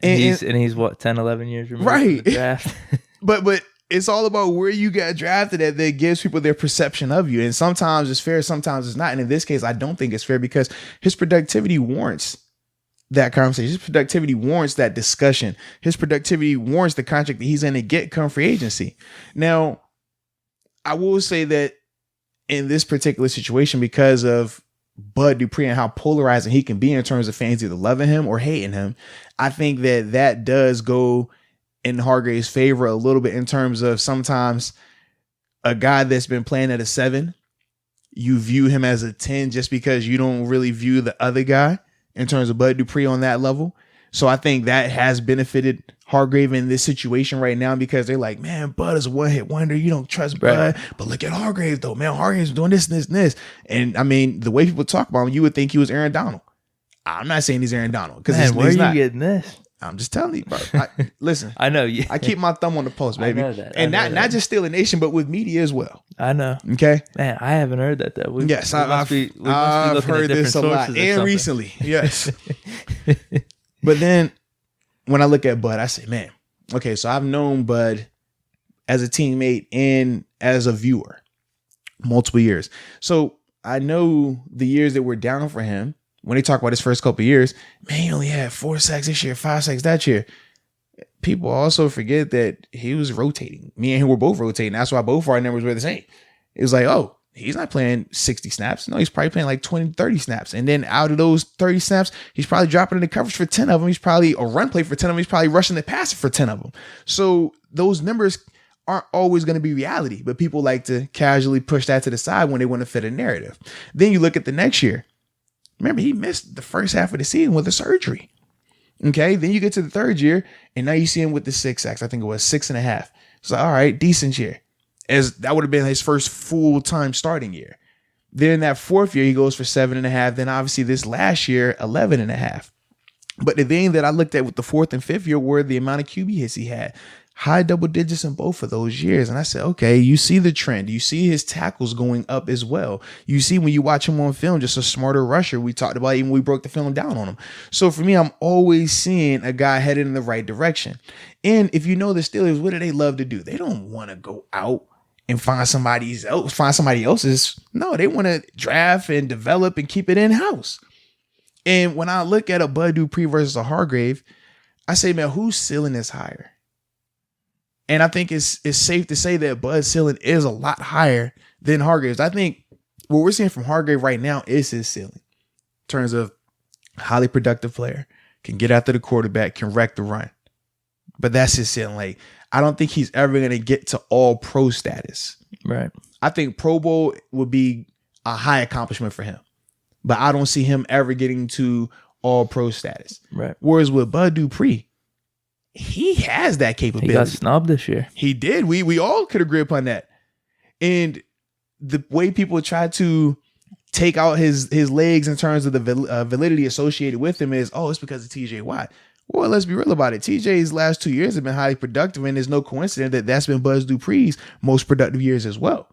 And he's what, 10, 11 years removed from the draft? But it's all about where you got drafted at that gives people their perception of you. And sometimes it's fair, sometimes it's not. And in this case, I don't think it's fair because his productivity warrants that conversation. His productivity warrants that discussion. His productivity warrants the contract that he's going to get come free agency. Now, I will say that in this particular situation, because of Bud Dupree and how polarizing he can be in terms of fans either loving him or hating him, I think that does go in Hargrave's favor a little bit in terms of sometimes a guy that's been playing at a 7, you view him as a 10 just because you don't really view the other guy in terms of Bud Dupree on that level. So I think that has benefited Hargrave in this situation right now, because they're like, man, Bud is a one-hit wonder. You don't trust Bud. But look at Hargrave, though, man. Hargrave's doing this and this and this. And I mean, the way people talk about him, you would think he was Aaron Donald. I'm not saying he's Aaron Donald, because where are you getting this? I'm just telling you, bro. Listen, I know you. I keep my thumb on the pulse, baby. I know that. And not just Steeler Nation, but with media as well. I know. Okay. Man, I haven't heard that though. I've heard this a lot, and recently. Yes. But then when I look at Bud, I say, man, okay, so I've known Bud as a teammate and as a viewer multiple years. So I know the years that were down for him. When they talk about his first couple of years, man, he only had 4 sacks this year, 5 sacks that year. People also forget that he was rotating. Me and him were both rotating. That's why both of our numbers were the same. It was like, oh, he's not playing 60 snaps. No, he's probably playing like 20, 30 snaps. And then out of those 30 snaps, he's probably dropping into coverage for 10 of them. He's probably a run play for 10 of them. He's probably rushing the passer for 10 of them. So those numbers aren't always going to be reality, but people like to casually push that to the side when they want to fit a narrative. Then you look at the next year. Remember, he missed the first half of the season with a surgery. Okay, then you get to the third year, and now you see him with the 6 sacks. I think it was 6.5. It's like, all right, decent year. As that would have been his first full-time starting year. Then that fourth year, he goes for 7.5. Then obviously this last year, 11.5. But the thing that I looked at with the fourth and fifth year were the amount of QB hits he had. High double digits in both of those years. And I said, okay, you see the trend. You see his tackles going up as well. You see when you watch him on film, just a smarter rusher. We talked about even when we broke the film down on him. So for me, I'm always seeing a guy headed in the right direction. And if you know the Steelers, what do they love to do? They don't want to go out and find somebody else's. No, they want to draft and develop and keep it in-house. And when I look at a Bud Dupree versus a Hargrave, I say, man, whose ceiling is higher? And I think it's safe to say that Bud's ceiling is a lot higher than Hargrave's. I think what we're seeing from Hargrave right now is his ceiling in terms of highly productive player, can get after the quarterback, can wreck the run. But that's his ceiling. Like, I don't think he's ever going to get to all pro status. Right. I think Pro Bowl would be a high accomplishment for him, but I don't see him ever getting to all pro status. Right. Whereas with Bud Dupree, he has that capability. He got snubbed this year. He did. We all could agree upon that. And the way people try to take out his legs in terms of the validity associated with him is, oh, it's because of TJ Watt. Well, let's be real about it. TJ's last 2 years have been highly productive, and there's no coincidence that that's been Buzz Dupree's most productive years as well.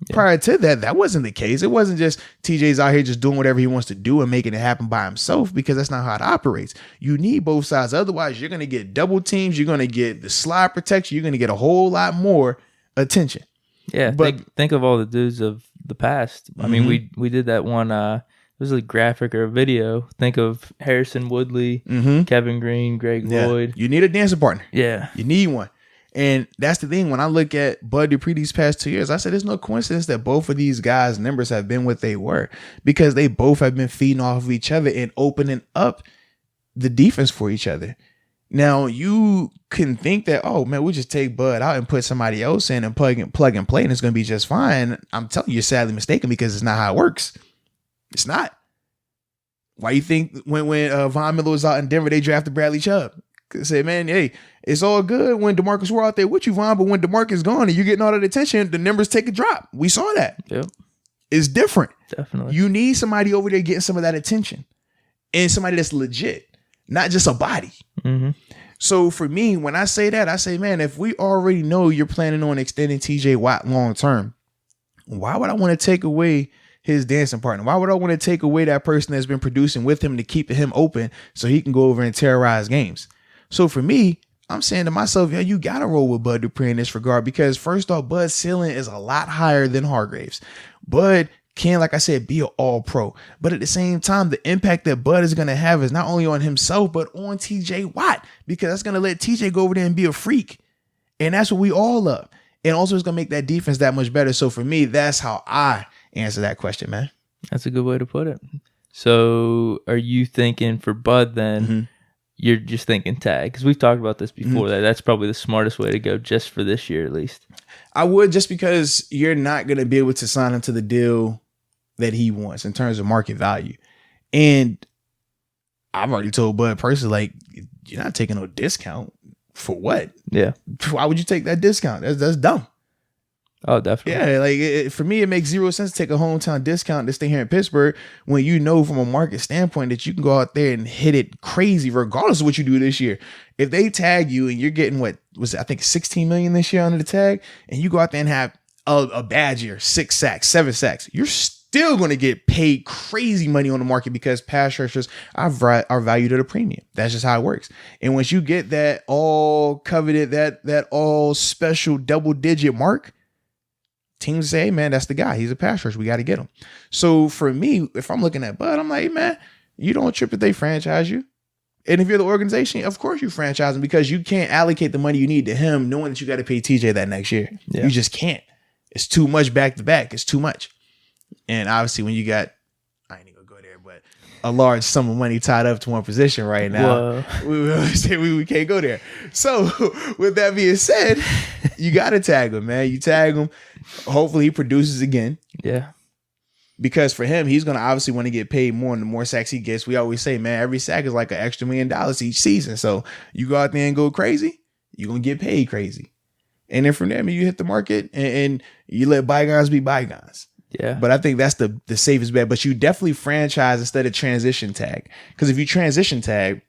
Yeah. Prior to that wasn't the case. It wasn't just TJ's out here just doing whatever he wants to do and making it happen by himself, because that's not how it operates. You need both sides. Otherwise, you're going to get double teams. You're going to get the slide protection. You're going to get a whole lot more attention. Yeah, but think of all the dudes of the past. I mean, we did that one. It was a graphic or a video. Think of Harrison Woodley, Kevin Green, Greg Lloyd. You need a dancing partner. Yeah, you need one. And that's the thing. When I look at Bud Dupree these past 2 years, I said there's no coincidence that both of these guys' numbers have been what they were, because they both have been feeding off of each other and opening up the defense for each other. Now, you can think that, oh, man, we'll just take Bud out and put somebody else in and plug and play, and it's going to be just fine. I'm telling you, you're sadly mistaken, because it's not how it works. It's not. Why you think when Von Miller was out in Denver, they drafted Bradley Chubb? Say, man, hey, it's all good when DeMarcus were out there with you, Von, but when DeMarcus is gone and you're getting all that attention, the numbers take a drop. We saw that. Yep. It's different. Definitely. You need somebody over there getting some of that attention, and somebody that's legit, not just a body. Mm-hmm. So for me, when I say that, I say, man, if we already know you're planning on extending TJ Watt long term, why would I want to take away his dancing partner? Why would I want to take away that person that's been producing with him to keep him open so he can go over and terrorize games? So for me, I'm saying to myself, yeah, you got to roll with Bud Dupree in this regard, because first off, Bud's ceiling is a lot higher than Hargrave's. Bud can, like I said, be an all-pro. But at the same time, the impact that Bud is going to have is not only on himself, but on TJ Watt, because that's going to let TJ go over there and be a freak. And that's what we all love. And also it's going to make that defense that much better. So for me, that's how I answer that question, man. That's a good way to put it. So are you thinking for Bud then, you're just thinking tag? Because we've talked about this before. That's probably the smartest way to go just for this year at least. I would, just because you're not going to be able to sign him to the deal that he wants in terms of market value. And I've already told Bud personally, like, you're not taking no discount. For what? Yeah. Why would you take that discount? That's dumb. Oh, definitely. Yeah, like for me, it makes zero sense to take a hometown discount to stay here in Pittsburgh when you know from a market standpoint that you can go out there and hit it crazy regardless of what you do this year. If they tag you and you're getting what was it, I think 16 million this year under the tag, and you go out there and have a bad year, 6 sacks, 7 sacks, you're still going to get paid crazy money on the market because pass rushers are valued at a premium. That's just how it works. And once you get that all coveted, that all special double digit mark, teams say, hey, man, that's the guy. He's a pass rusher. We got to get him. So for me, if I'm looking at Bud, I'm like, hey, man, you don't trip if they franchise you. And if you're the organization, of course you franchise him, because you can't allocate the money you need to him knowing that you got to pay TJ that next year. Yeah. You just can't. It's too much back to back. It's too much. And obviously when you got, I ain't even gonna go there, but a large sum of money tied up to one position right now, we can't go there. So with that being said, you got to tag him, man. You tag him. Hopefully he produces again. Yeah. Because for him, he's going to obviously want to get paid more, and the more sacks he gets, we always say, man, every sack is like an extra $1 million each season. So you go out there and go crazy, you're going to get paid crazy. And then from there, I mean, you hit the market and you let bygones be bygones. Yeah. But I think that's the safest bet. But you definitely franchise instead of transition tag. Because if you transition tag,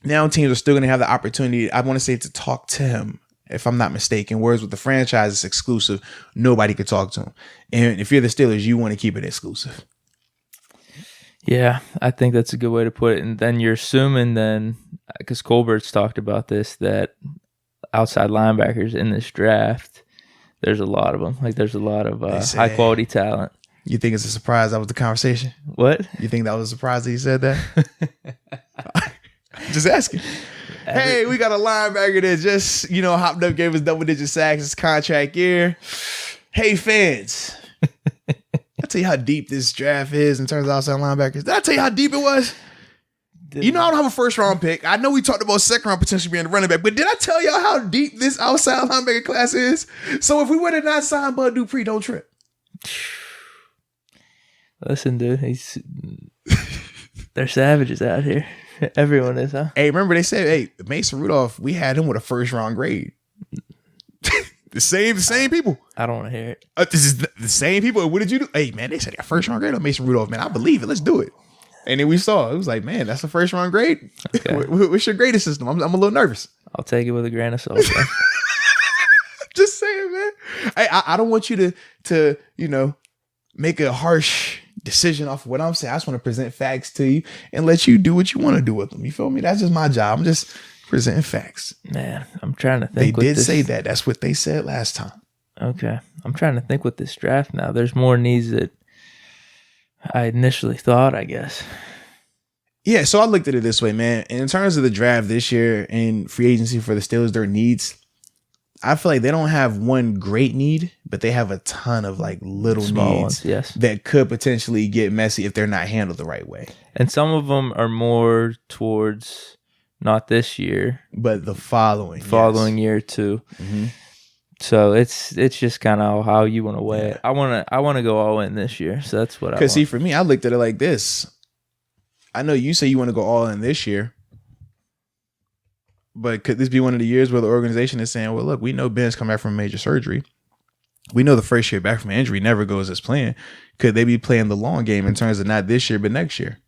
now teams are still going to have the opportunity, I want to say, to talk to him, if I'm not mistaken. Whereas with the franchise, it's exclusive. Nobody could talk to him. And if you're the Steelers, you want to keep it exclusive. Yeah, I think that's a good way to put it. And then you're assuming then, because Colbert's talked about this, that outside linebackers in this draft, there's a lot of them. Like, there's a lot of high quality talent. You think it's a surprise that was the conversation? What? You think that was a surprise that he said that? Just asking. Hey, we got a linebacker that just, hopped up, gave us double-digit sacks his contract year. Hey, fans. I'll tell you how deep this draft is in terms of outside linebackers. Did I tell you how deep it was? I don't have a first-round pick. I know we talked about second-round potentially being the running back, but did I tell y'all how deep this outside linebacker class is? So if we would have not signed Bud Dupree, don't trip. Listen, dude, they're savages out here. Everyone is, huh? Hey, remember they said, hey, Mason Rudolph, we had him with a first-round grade. the same people. I don't want to hear it. This is the same people. What did you do? Hey, man, they said a first-round grade on Mason Rudolph. Man, I believe it. Let's do it. And then we saw it was like, man, that's a first-round grade. Okay. What's your grading system? I'm a little nervous. I'll take it with a grain of salt. Just saying, man. I don't want you to make a harsh decision off of what I'm saying. I just want to present facts to you and let you do what you want to do with them. You feel me? That's just my job. I'm just presenting facts. Man, I'm trying to think. They did say that. That's what they said last time. Okay. I'm trying to think with this draft now. There's more needs that I initially thought, I guess. Yeah, so I looked at it this way, man. In terms of the draft this year and free agency for the Steelers, their needs, I feel like they don't have one great need, but they have a ton of like little small needs, yes, that could potentially get messy if they're not handled the right way. And some of them are more towards not this year, but the following year too. Mm-hmm. So it's just kind of how you want to weigh it. I want to go all in this year, so that's what I want. Because see, for me, I looked at it like this. I know you say you want to go all in this year, but could this be one of the years where the organization is saying, well, look, we know Ben's come back from major surgery. We know the first year back from injury never goes as planned. Could they be playing the long game in terms of not this year, but next year?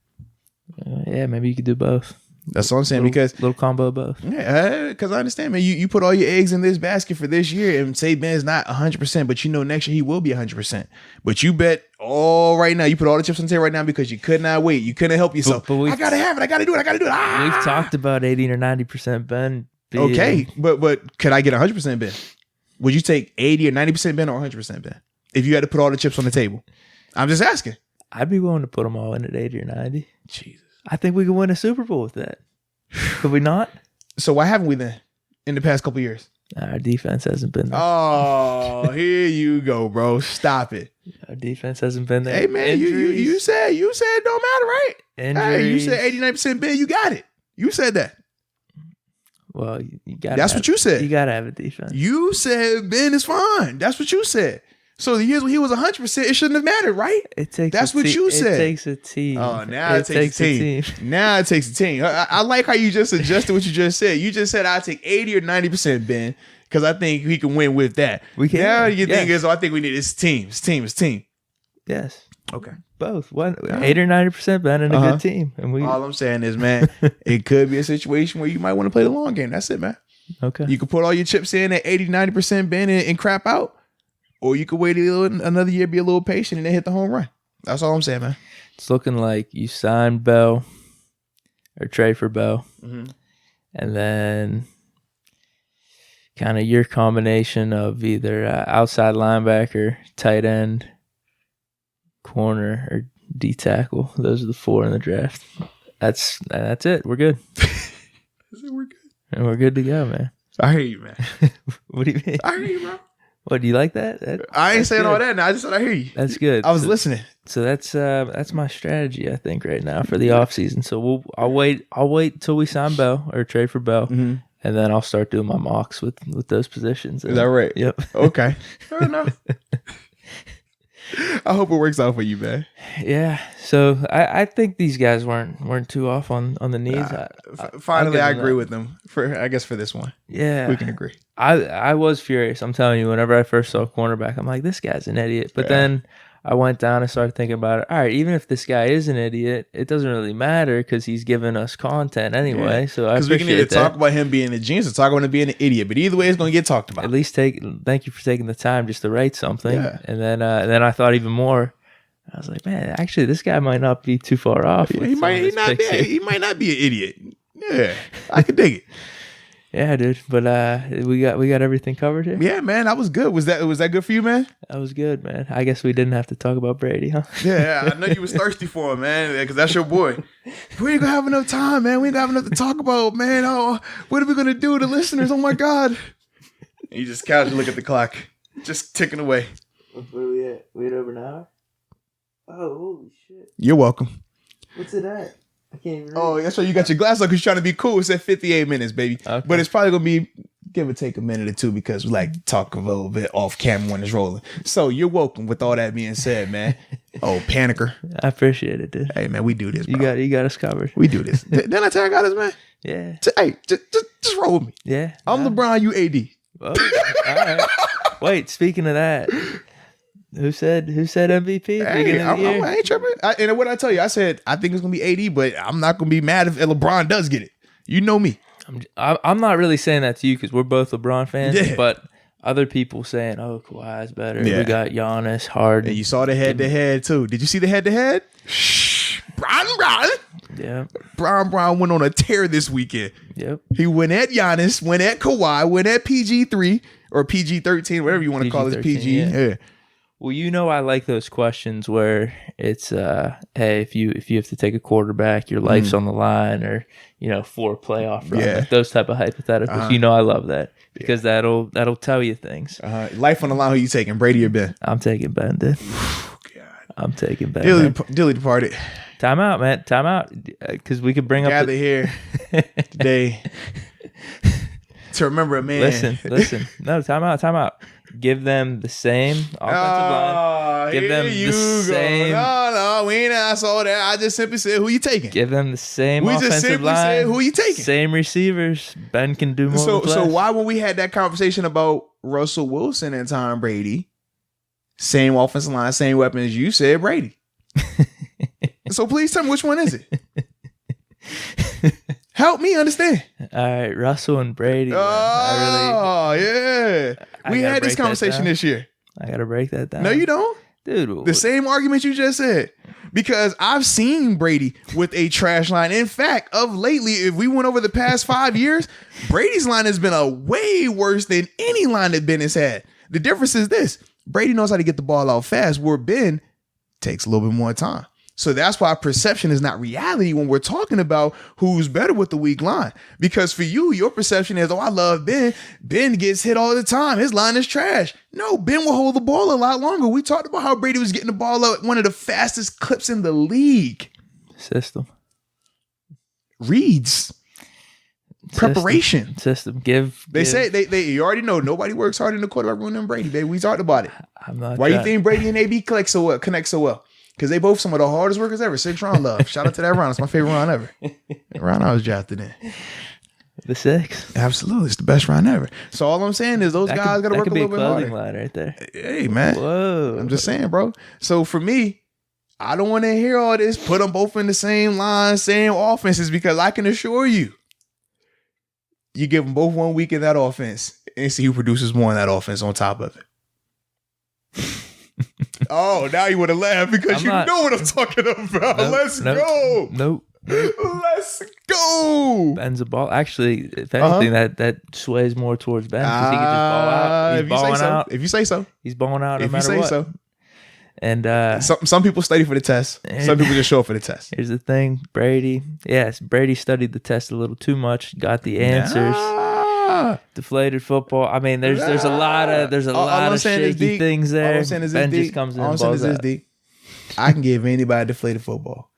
Yeah, maybe you could do both. That's what I'm saying, because little combo of both. Yeah, because I understand, man. You put all your eggs in this basket for this year and say Ben's not 100%, but next year he will be 100%. But you bet all right now. You put all the chips on the table right now because you could not wait. You couldn't help yourself. But I gotta have it. I gotta do it. We've talked about 80 or 90% Ben. Okay, but could I get 100% Ben? Would you take 80 or 90% Ben or 100% Ben if you had to put all the chips on the table? I'm just asking. I'd be willing to put them all in at 80 or 90. Jesus. I think we could win a Super Bowl with that. Could we not? So why haven't we then in the past couple of years? Our defense hasn't been there. Oh, here you go, bro. Stop it. Our defense hasn't been there. Hey, man, you said it don't matter, right? Injuries. Hey, you said 89% Ben. You got it. You said that. Well, you got. That's what you said. You got to have a defense. You said Ben is fine. That's what you said. So the years when he was 100%, it shouldn't have mattered, right? That's what you said. It takes a team. Oh, now it takes a team. Now it takes a team. I like how you just adjusted what you just said. You just said I'll take 80 or 90% Ben because I think we can win with that. We can. Now your thing is, I think we need is team. It's team. Yes. Okay. Both. 8 or 90% Ben and a good team. And all I'm saying is, man, it could be a situation where you might want to play the long game. That's it, man. Okay. You can put all your chips in at 80, 90% Ben and crap out. Or you could wait another year, be a little patient, and then hit the home run. That's all I'm saying, man. It's looking like you signed Bell or trade for Bell. Mm-hmm. And then kind of your combination of either outside linebacker, tight end, corner, or D tackle. Those are the 4 in the draft. That's it. We're good. We're good. And we're good to go, man. I hear you, man. What do you mean? I hear you, bro. What, do you like that? I ain't saying good. All that now. I just said I hear you. That's good. I was listening. So that's my strategy, I think, right now for the offseason. So I'll wait till we sign Bell or trade for Bell, and then I'll start doing my mocks with those positions. Is that right? Yep. Okay. Fair enough. I hope it works out for you, man. Yeah. So I think these guys weren't too off on the knees. Finally, I agree with them. For this one. Yeah, we can agree. I was furious. I'm telling you, whenever I first saw Cornerback, I'm like, this guy's an idiot. But then I went down and started thinking about it. All right, even if this guy is an idiot, it doesn't really matter because he's giving us content anyway. Yeah. So I appreciate we can either talk about him being a genius or talk about him being an idiot. But either way, it's going to get talked about. At least thank you for taking the time just to write something. Yeah. And then I thought even more. I was like, man, actually, this guy might not be too far off. Yeah, he might not be an idiot. Yeah, I can dig it. Yeah, dude. But we got everything covered here. Yeah, man, that was good. Was that good for you, man? That was good, man. I guess we didn't have to talk about Brady, huh? Yeah, I know you was thirsty for him, man, because that's your boy. We ain't gonna have enough time, man. We ain't gonna have enough to talk about, man. Oh, what are we gonna do to listeners? Oh my God. You just casually look at the clock, just ticking away. Where are we at? We at over an hour? Oh, holy shit. You're welcome. What's it at? I can't even read. Oh, that's why you got your glass on because you're trying to be cool. It's at 58 minutes, baby. Okay. But it's probably going to be, give or take a minute or two because we like to talk a little bit off camera when it's rolling. So you're welcome with all that being said, man. Oh, panicker. I appreciate it, dude. Hey, man, we do this, bro. You got us covered. We do this. Didn't I tell you I got us, man? Yeah. Hey, just roll with me. Yeah. I'm LeBron, you AD. Oh, all right. Wait, speaking of that. Who said MVP? Hey, I ain't tripping. And what I tell you, I said I think it's gonna be 80, but I'm not gonna be mad if LeBron does get it. You know me. I'm not really saying that to you because we're both LeBron fans, but other people saying, "Oh, Kawhi's better." Yeah. We got Giannis, Harden. And you saw the head-to-head too. Did you see the head-to-head? Bron. Yeah. Bron went on a tear this weekend. Yep. He went at Giannis, went at Kawhi, went at PG3 or PG-13, whatever you want to call it, PG. Yeah. Well, I like those questions where it's, hey, if you have to take a quarterback, your life's on the line, or for a playoff run, like those type of hypotheticals. I love that because that'll tell you things. Life on the line. Who you taking, Brady or Ben? I'm taking Ben, dude. God. I'm taking Ben. Dilly departed. Time out, man. Time out, because we could bring up here today to remember a man. Listen. No, time out. Give them the same offensive line. Give them the same. No, we ain't asked all that. I just simply said, who you taking? Give them the same offensive line. Said, who you taking? Same receivers. Ben can do more. So why when we had that conversation about Russell Wilson and Tom Brady, same offensive line, same weapons, you said Brady. So please tell me which one is it? Help me understand. All right, Russell and Brady. Yeah. We had this conversation this year. I got to break that down. No, you don't. Dude. The same argument you just said. Because I've seen Brady with a trash line. In fact, of lately, if we went over the past 5 years, Brady's line has been a way worse than any line that Ben has had. The difference is this. Brady knows how to get the ball out fast, where Ben takes a little bit more time. So that's why perception is not reality when we're talking about who's better with the weak line. Because for you, your perception is, oh, I love Ben. Ben gets hit all the time. His line is trash. No, Ben will hold the ball a lot longer. We talked about how Brady was getting the ball out at one of the fastest clips in the league. System. Reads. Preparation. System. They say you already know nobody works harder in the quarterback room than Brady, baby. We talked about it. I'm not. Why you think Brady and AB connect so well? Because they both some of the hardest workers ever. 6th round love. Shout out to that round. It's my favorite round ever. The round I was drafted in. The 6th. Absolutely. It's the best round ever. So all I'm saying is those guys got to work a little bit harder. That could be a clothing line right there. Hey, man. Whoa. I'm just saying, bro. So for me, I don't want to hear all this. Put them both in the same line, same offenses, because I can assure you, you give them both 1 week in that offense and see who produces more in that offense on top of it. Oh, now you want to laugh because know what I'm talking about. Let's go. Nope. Let's go. Ben's a ball. Actually, if anything, that sways more towards Ben because he can just ball out. He's balling out. If you say so. He's balling out no if matter you say what. So. And some people study for the test. Some people just show up for the test. Here's the thing, Brady. Yes, Brady studied the test a little too much. Got the answers. Deflated football. I mean, there's a lot of shaky things there. Ben just comes in and balls out. I can give anybody deflated football.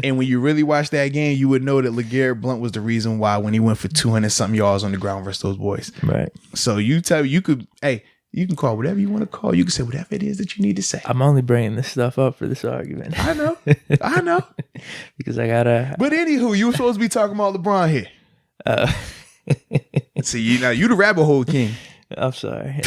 And when you really watch that game, you would know that LeGarrette Blount was the reason why when he went for 200-something yards on the ground versus those boys. Right. So you can call whatever you want to call. You can say whatever it is that you need to say. I'm only bringing this stuff up for this argument. I know. Because I gotta. But anywho, you were supposed to be talking about LeBron here. See, you the rabbit hole king. I'm sorry.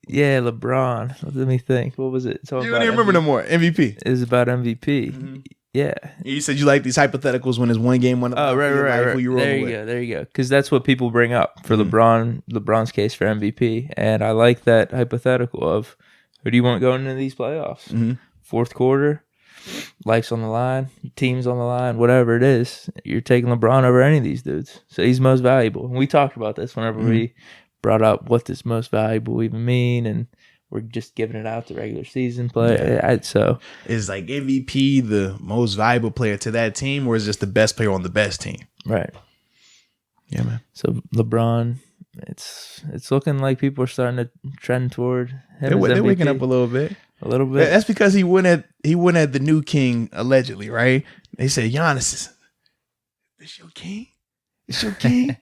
Yeah, LeBron. Let me think. What was it? You don't even remember no more. MVP. It was about MVP. Mm-hmm. Yeah. You said you like these hypotheticals when it's one game, one. Oh, right. There you go. Because that's what people bring up for LeBron's case for MVP, and I like that hypothetical of who do you want going into these playoffs? Mm-hmm. Fourth quarter, life's on the line, team's on the line, whatever it is. You're taking LeBron over any of these dudes, so he's most valuable. And we talked about this whenever we brought up what does most valuable even mean, and we're just giving it out to regular season play. Yeah. So is like MVP the most valuable player to that team, or is just the best player on the best team? Right. Yeah, man. So LeBron, it's looking like people are starting to trend toward him. They're waking up a little bit. A little bit. That's because he went at the new king allegedly, right? They said Giannis is this your king? It's your king?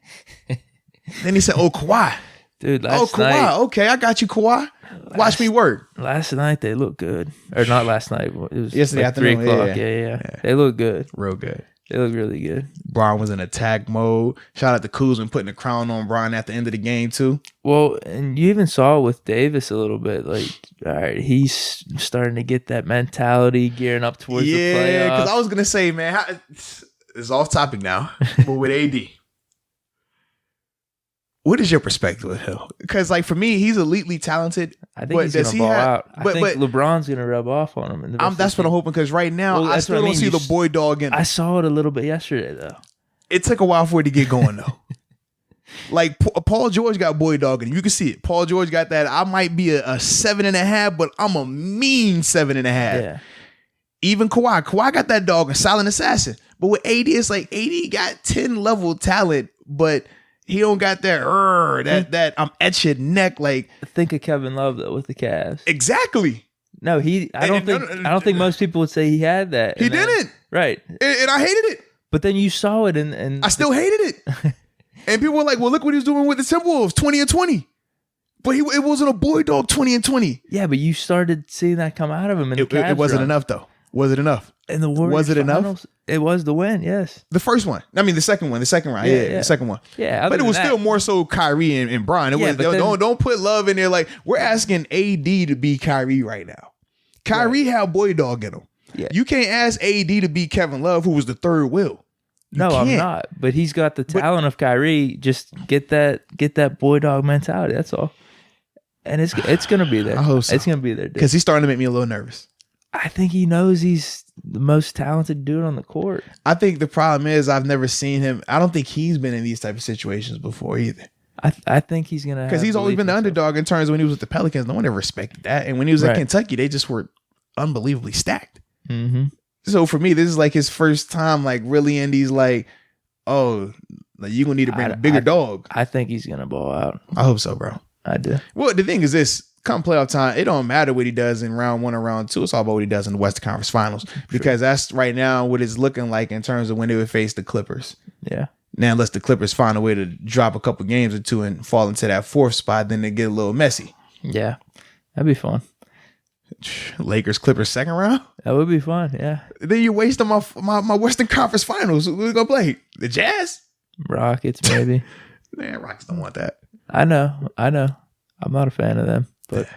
Then he said, "Oh, Kawhi." Dude, Kawhi. Night, okay, I got you, Kawhi. Watch me work. Last night they looked good, or not last night. It was yesterday like afternoon. 3 o'clock. Yeah. They look good, real good. They look really good. Bron was in attack mode. Shout out to Kuzma putting the crown on Bron at the end of the game too. Well, and you even saw with Davis a little bit. Like, all right, he's starting to get that mentality, gearing up towards the playoffs. Yeah, because I was gonna say, man, it's off topic now, but with AD. What is your perspective of him? Because, like, for me, he's elitely talented. I think he's going to ball out. I think LeBron's going to rub off on him. That's what I'm hoping, because right now, I still don't see the boy dog in him. I saw it a little bit yesterday, though. It took a while for it to get going, though. Like, Paul George got boy dog in him. You can see it. Paul George got that. I might be a 7.5, but I'm a mean 7.5. Yeah. Even Kawhi got that dog, a silent assassin. But with AD, it's like AD got 10 level talent, but he don't got that I'm at your neck. Like, think of Kevin Love though with the Cavs. Exactly. No, I don't think most people would say he had that. He didn't. Right. And I hated it. But then you saw it and I still hated it. And people were like, well, look what he's doing with the Timberwolves, 20-20. But it wasn't a boy dog 20-20. Yeah, but you started seeing that come out of him. It wasn't enough though. Was it enough? In the Warriors was it finals, enough? It was the win, yes. The first one. I mean, the second one. The second round. Yeah. The second one. Yeah. But it was still more so Kyrie and Bron. Don't put love in there. Like, we're asking AD to be Kyrie right now. Kyrie had boy dog in him. Yeah. You can't ask AD to be Kevin Love, who was the third wheel. I'm not. But he's got the talent of Kyrie. Just get that boy dog mentality. That's all. And it's gonna be there. I hope so. It's gonna be there, because he's starting to make me a little nervous. I think he knows he's the most talented dude on the court. I think the problem is I've never seen him. I don't think he's been in these type of situations before either. I think he's gonna, because he's always been the underdog in terms of when he was with the Pelicans. No one ever respected that, and when he was at Kentucky, they just were unbelievably stacked. Mm-hmm. So for me, this is like his first time, like really in these like, oh, like you're gonna need to bring a bigger dog. I think he's gonna ball out. I hope so, bro. I do. Well, the thing is this: come playoff time, it don't matter what he does in round 1 or round 2. It's all about what he does in the Western Conference Finals because that's right now what it's looking like in terms of when they would face the Clippers. Yeah. Now, unless the Clippers find a way to drop a couple games or two and fall into that 4th spot, then they get a little messy. Yeah, that'd be fun. Lakers, Clippers, 2nd round? That would be fun, yeah. Then you're wasting my Western Conference Finals. Who's going to play? The Jazz? Rockets, maybe. Man, Rockets don't want that. I know. I'm not a fan of them, but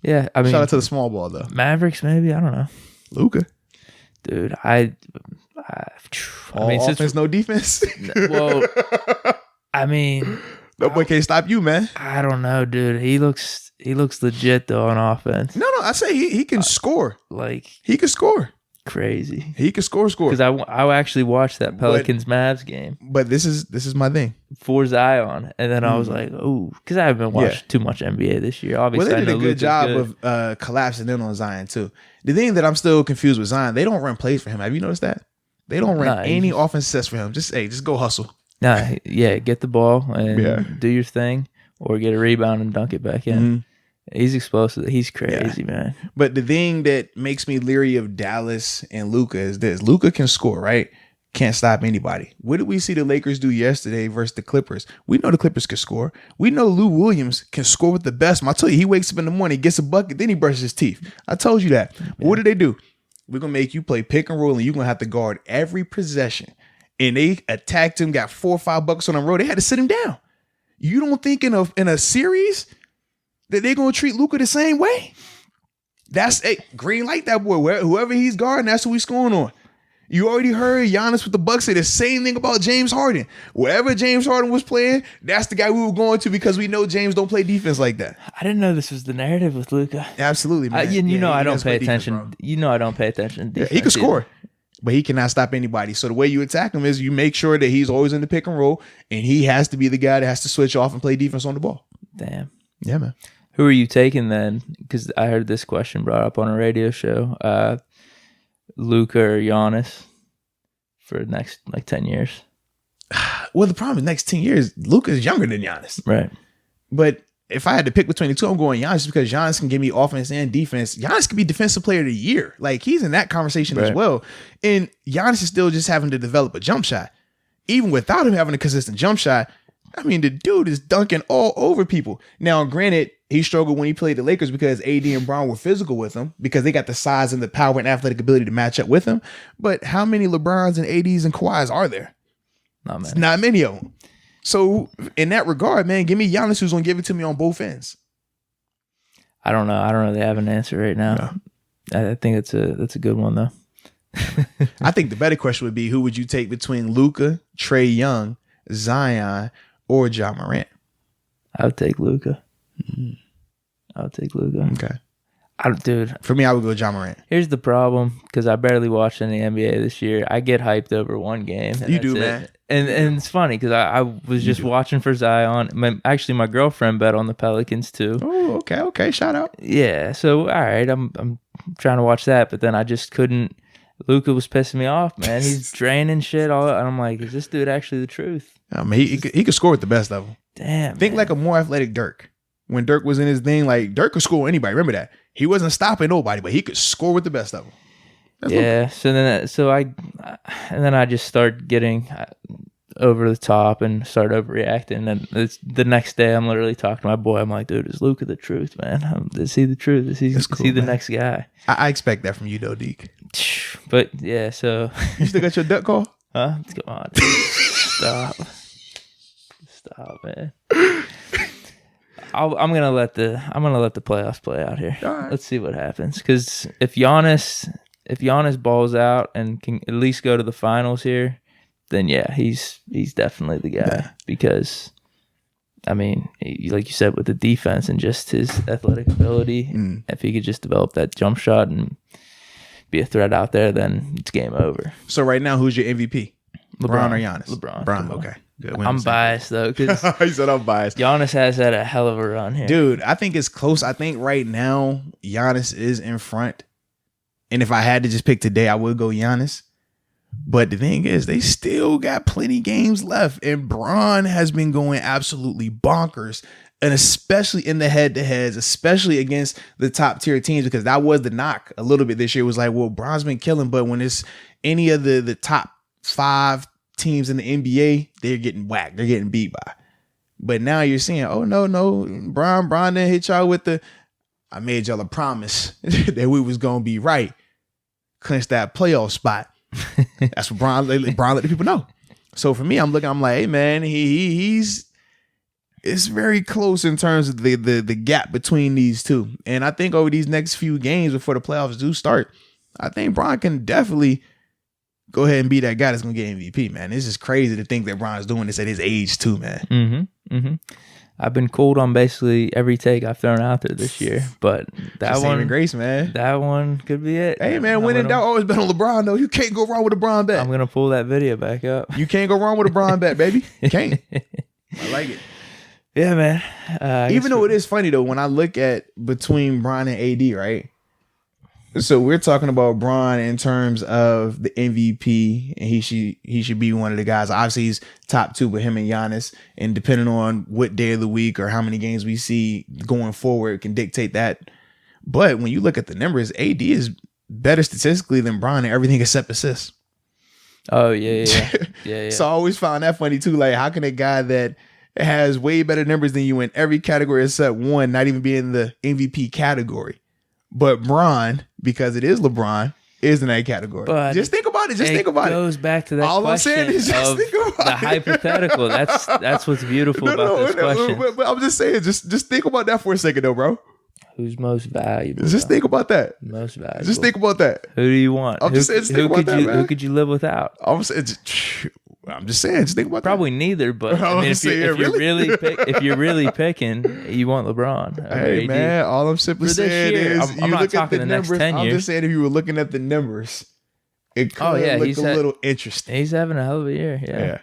yeah, I mean, shout out to the small ball though. Mavericks, maybe. I don't know. Luka, dude. I mean, offense, no defense. Well, I mean, no boy can't stop you, man. I don't know, dude. He looks legit though on offense. No, I say he can score. Like he can score. Crazy. He can score. Because I actually watched that Pelicans Mavs game. But this is my thing for Zion, and then I was like, oh, because I haven't watched too much NBA this year. Obviously, well, they did a good job of collapsing in on Zion too. The thing that I'm still confused with Zion, they don't run plays for him. Have you noticed that? They don't run any offense sets for him. Just go hustle. Get the ball and do your thing, or get a rebound and dunk it back in. Mm-hmm. He's explosive. He's crazy, man. But the thing that makes me leery of Dallas and Luka is this. Luka can score, right? Can't stop anybody. What did we see the Lakers do yesterday versus the Clippers? We know the Clippers can score. We know Lou Williams can score with the best. I tell you, he wakes up in the morning, gets a bucket, then he brushes his teeth. I told you that. But what did they do? We're going to make you play pick and roll, and you're going to have to guard every possession. And they attacked him, got 4 or 5 buckets on the road. They had to sit him down. You don't think in a series that they're going to treat Luka the same way? That's a green light that boy. Whoever he's guarding, that's who he's scoring on. You already heard Giannis with the Bucks say the same thing about James Harden. Wherever James Harden was playing, that's the guy we were going to because we know James don't play defense like that. I didn't know this was the narrative with Luka. Absolutely, man. I don't pay attention. I don't pay attention to defense. He can score, but he cannot stop anybody. So the way you attack him is you make sure that he's always in the pick and roll, and he has to be the guy that has to switch off and play defense on the ball. Damn. Yeah, man. Who are you taking then? Because I heard this question brought up on a radio show. Luka or Giannis for the next 10 years? Well, the problem is next 10 years, Luka is younger than Giannis. Right. But if I had to pick between the two, I'm going Giannis because Giannis can give me offense and defense. Giannis could be defensive player of the year. Like he's in that conversation as well. And Giannis is still just having to develop a jump shot. Even without him having a consistent jump shot, I mean, the dude is dunking all over people. Now, granted, he struggled when he played the Lakers because AD and Brown were physical with him because they got the size and the power and athletic ability to match up with him. But how many LeBrons and ADs and Kawhis are there? Not many of them. So in that regard, man, give me Giannis who's going to give it to me on both ends. I don't know. I don't really have an answer right now. No. I think that's a good one, though. I think the better question would be who would you take between Luka, Trae Young, Zion, or Ja Morant? I would take Luka. Mm-hmm. I would take Luka. Okay. Dude. For me, I would go Ja Morant. Here's the problem, because I barely watched any NBA this year. I get hyped over one game. You do, man. And it's funny, because I was just watching for Zion. My girlfriend bet on the Pelicans, too. Oh, okay. Shout out. Yeah, so, all right, I'm trying to watch that, but then I just couldn't. Luka was pissing me off, man. He's draining shit. And I'm like, is this dude actually the truth? I mean, he could score with the best of them. Damn. Think like a more athletic Dirk. When Dirk was in his thing, like Dirk could score anybody. Remember that. He wasn't stopping nobody, but he could score with the best of them. That's then I just start getting over the top and start overreacting. And the next day, I'm literally talking to my boy. I'm like, dude, is Luka the truth, man? Is he the truth? Is he the next guy? I expect that from you, though, Deke. But yeah, so you still got your duck call? Huh? Come on, stop, man. I'm gonna let the playoffs play out here. Right. Let's see what happens. Because if Giannis balls out and can at least go to the finals here, then yeah, he's definitely the guy. Yeah. Because I mean, like you said, with the defense and just his athletic ability, if he could just develop that jump shot and be a threat out there, then it's game over. So right now, who's your MVP? LeBron or Giannis? LeBron. Okay. Good. I'm biased though, because he said I'm biased. Giannis has had a hell of a run here, dude. I think it's close. I think right now Giannis is in front, And if I had to just pick today, I would go Giannis. But the thing is, they still got plenty games left. And Bron has been going absolutely bonkers. And especially in the head-to-heads, especially against the top-tier teams, because that was the knock a little bit this year. It was like, well, Bron's been killing, but when it's any of the top 5 teams in the NBA, they're getting whacked. They're getting beat by. But now you're seeing, oh, no, Bron didn't hit y'all with the, I made y'all a promise that we was going to be right. Clinch that playoff spot. That's what Bron let the people know. So for me, I'm like, hey, man, it's very close in terms of the gap between these two. And I think over these next few games before the playoffs do start, I think Bron can definitely go ahead and be that guy that's going to get MVP, man. It's just crazy to think that Bron's doing this at his age too, man. Mm-hmm. Mm-hmm. I've been cooled on basically every take I've thrown out there this year, but that just one, grace, man. That one could be it. Hey, man, when in doubt, always bet on LeBron, though. You can't go wrong with a Bron bet. I'm going to pull that video back up. You can't go wrong with a Bron bet, baby. You can't. I like it. Yeah, man. Even though it is funny, though, when I look at between Bron and AD, right? So we're talking about Bron in terms of the MVP, and he should be one of the guys. Obviously, he's top 2 with him and Giannis, and depending on what day of the week or how many games we see going forward can dictate that. But when you look at the numbers, AD is better statistically than Bron in everything except assists. Oh, yeah. So I always found that funny, too. Like, how can a guy that has way better numbers than you in every category except one not even be in the MVP category? But Bron, because it is LeBron, is in that category. But just think about it. Think about it. It goes back to that all question I'm saying is just of think about the it. hypothetical. That's what's beautiful about this question. But I'm just saying, just think about that for a second, though, bro. Who's most valuable? Just think about that. Most valuable. Just think about that. Who do you want? I'm just saying, just think about that, man. Who could you live without? I'm just saying, just think about Probably that. neither, but I mean, if you're really picking, you want LeBron. Hey, man, all I'm simply saying is I'm not talking the numbers. Next 10 years. I'm just saying if you were looking at the numbers, it could look a little interesting. He's having a hell of a year. Yeah.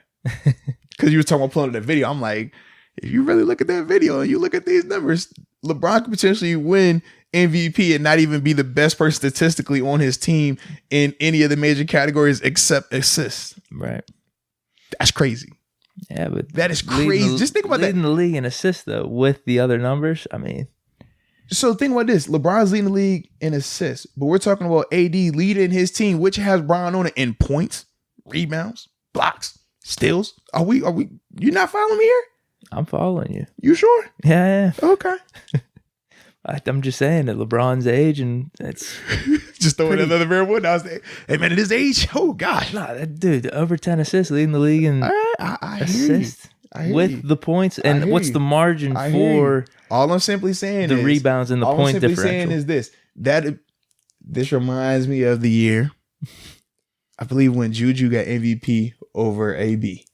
Because you were talking about pulling that video. I'm like, if you really look at that video and you look at these numbers, LeBron could potentially win MVP and not even be the best person statistically on his team in any of the major categories except assists. Right. That's crazy. Yeah, but that is crazy. Just think about that. Leading the league in assists, though, with the other numbers. I mean, so think about this: LeBron's leading the league in assists, but we're talking about AD leading his team, which has Bron on it in points, rebounds, blocks, steals. Are we? You not following me here? I'm following you. You sure? Yeah. Okay. I'm just saying at LeBron's age, and it's just throwing another variable. Now, hey man, at his age, oh gosh, nah, that dude over 10 assists, leading the league in assists with the points. And what's the margin for? All I'm simply saying the rebounds and the point differential. All I'm simply saying is this reminds me of the year, I believe, when Juju got MVP over AB.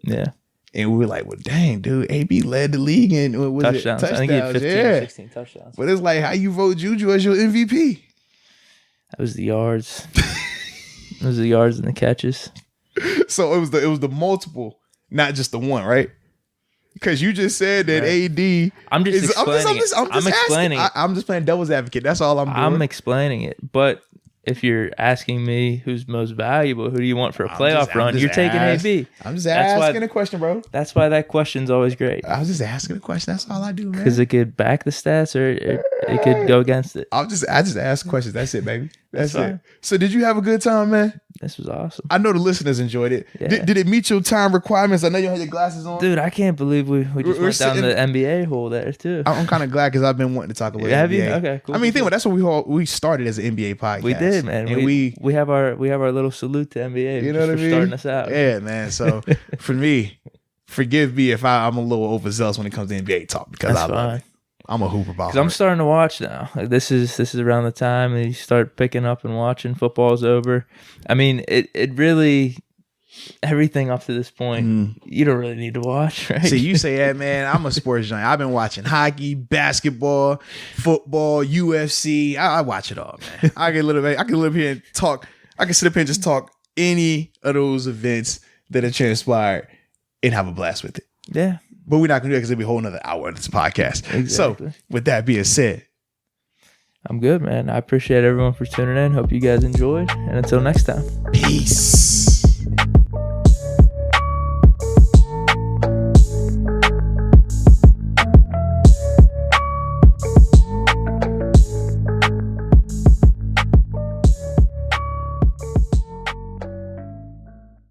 Yeah. And we were like, well, dang, dude, AB led the league in touchdowns. I think he had 15 or 16 touchdowns. But it's like, how you vote Juju as your MVP? That was the yards. It was the yards and the catches. So it was the multiple, not just the one, right? Because you just said that AD. I'm just explaining. I'm just playing devil's advocate. That's all I'm doing. I'm explaining it. But if you're asking me who's most valuable, who do you want for a playoff run, you're taking AB. I'm just asking a question, bro. That's why that question's always great. I was just asking a question. That's all I do, man. Because it could back the stats or it could go against it. I just ask questions. That's it, baby. That's it. So did you have a good time, man? This was awesome. I know the listeners enjoyed it. Yeah. Did it meet your time requirements? I know you had your glasses on. Dude, I can't believe we just went down the NBA hole there, too. I'm kind of glad because I've been wanting to talk a little Have NBA. You? Okay, cool. I mean, think about that's what we started as an NBA podcast. We did, man. And we have our little salute to NBA. You know what I mean? Starting us out. Yeah, man. So for me, forgive me if I'm a little overzealous when it comes to NBA talk because I love it. I'm a hooper ball. Because I'm starting to watch now. Like, this is around the time you start picking up and watching. Football's over. I mean, it really, everything up to this point, you don't really need to watch, right? See, you say that, man. I'm a sports giant. I've been watching hockey, basketball, football, UFC. I watch it all, man. I can live here and talk. I can sit up here and just talk any of those events that have transpired and have a blast with it. Yeah. But we're not going to do it because it'll be a whole another hour of this podcast. Exactly. So with that being said, I'm good, man. I appreciate everyone for tuning in. Hope you guys enjoyed. And until next time. Peace.